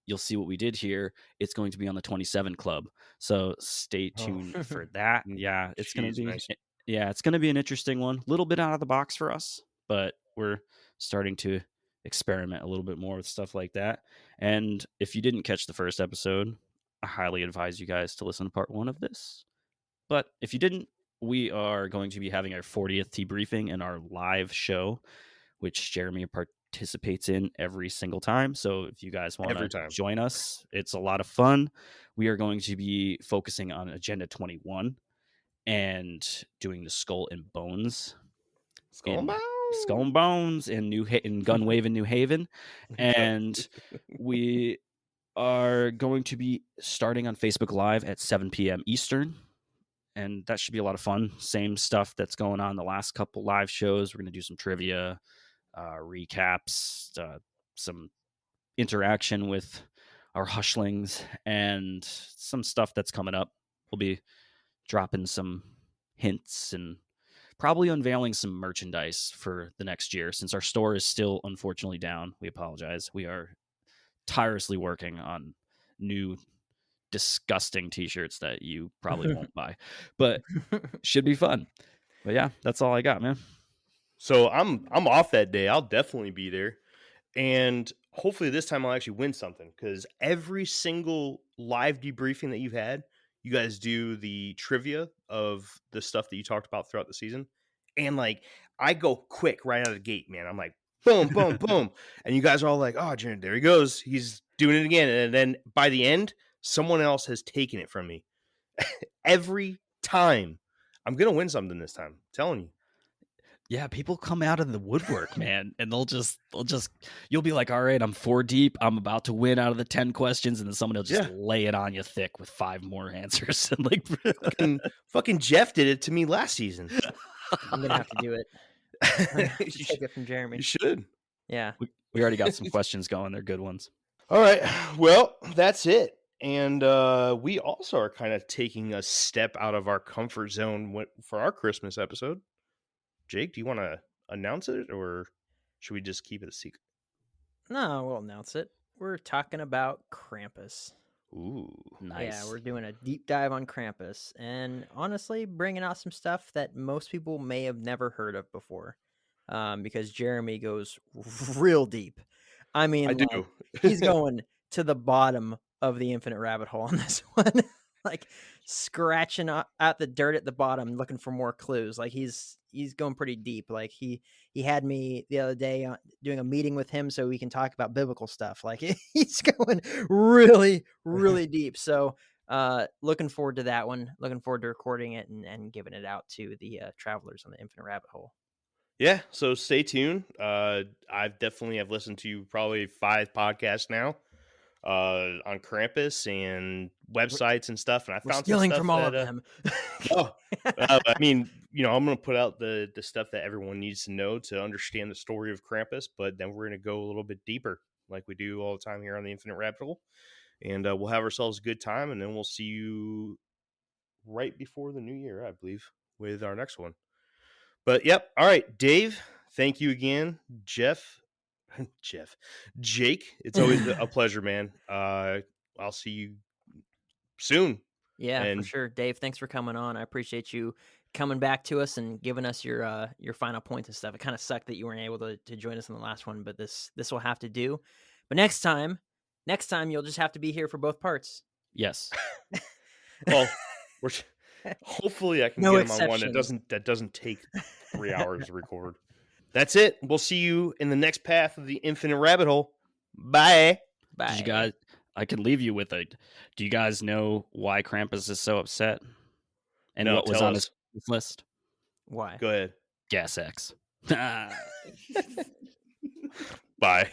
you'll see what we did here. It's going to be on the 27 Club. So stay tuned for that. Yeah, it's going to be nice. Yeah, it's going to be an interesting one. A little bit out of the box for us, but we're starting to experiment a little bit more with stuff like that. And if you didn't catch the first episode, I highly advise you guys to listen to part 1 of this. But if you didn't, we are going to be having our 40th debriefing and our live show, which Jeremy participates in every single time. So if you guys want to join us, it's a lot of fun. We are going to be focusing on Agenda 21 and doing the Skull and Bones. Skull and Bones in Gunwave in New Haven. And we are going to be starting on Facebook Live at 7 p.m. Eastern. And that should be a lot of fun. Same stuff that's going on the last couple live shows. We're going to do some trivia, recaps, some interaction with our hushlings, and some stuff that's coming up. We'll be dropping some hints and probably unveiling some merchandise for the next year. Since our store is still unfortunately down, we apologize. We are tirelessly working on new disgusting t-shirts that you probably won't buy, but should be fun. But yeah, that's all I got, man. So I'm off that day. I'll definitely be there, and hopefully this time I'll actually win something, because every single live debriefing that you've had, you guys do the trivia of the stuff that you talked about throughout the season, and like I go quick right out of the gate, man. I'm like boom, boom, boom, and you guys are all like, "Oh, Jared, there he goes. He's doing it again." And then by the end, someone else has taken it from me. Every time. I'm gonna win something this time. I'm telling you. Yeah, people come out of the woodwork, man, and you'll be like, all right, I'm 4 deep. I'm about to win out of the 10 questions. And then someone will just lay it on you thick with 5 more answers. And like fucking Jeff did it to me last season. I'm going to have to do it. You take it from Jeremy. You should. Yeah. We already got some questions going. They're good ones. All right. Well, that's it. And we also are kind of taking a step out of our comfort zone for our Christmas episode. Jake, do you want to announce it, or should we just keep it a secret? No, we'll announce it. We're talking about Krampus. Ooh, Nice. Yeah, we're doing a deep dive on Krampus, and honestly, bringing out some stuff that most people may have never heard of before, because Jeremy goes real deep. I mean, I do. like, he's going to the bottom of the infinite rabbit hole on this one, like scratching at the dirt at the bottom, looking for more clues. Like he's going pretty deep. Like he had me the other day doing a meeting with him so we can talk about biblical stuff. Like he's going really, really deep. So looking forward to that one. Looking forward to recording it and giving it out to the travelers on the infinite rabbit hole. Yeah, so stay tuned. I've listened to probably 5 podcasts now on Krampus and websites and stuff, and I We're found stealing some stuff from all that, of them. I mean, I'm going to put out the stuff that everyone needs to know to understand the story of Krampus, but then we're going to go a little bit deeper, like we do all the time here on the Infinite Rabbit Hole, and we'll have ourselves a good time, and then we'll see you right before the new year, I believe, with our next one. But yep, all right, Dave, thank you again. Jake, it's always a pleasure, man. I'll see you soon. Yeah, for And- sure. Dave, thanks for coming on. I appreciate you coming back to us and giving us your final points and stuff. It kind of sucked that you weren't able to join us in the last one, but this will have to do. But next time you'll just have to be here for both parts. Yes. Well, hopefully I can No get him on one that doesn't take 3 hours to record. That's it. We'll see you in the next path of the Infinite Rabbit Hole. Bye. Bye. Did you guys? I could leave you with a. Do you guys know why Krampus is so upset? And No, what was tell on us. his list? Why? Go ahead. Gas X. Bye.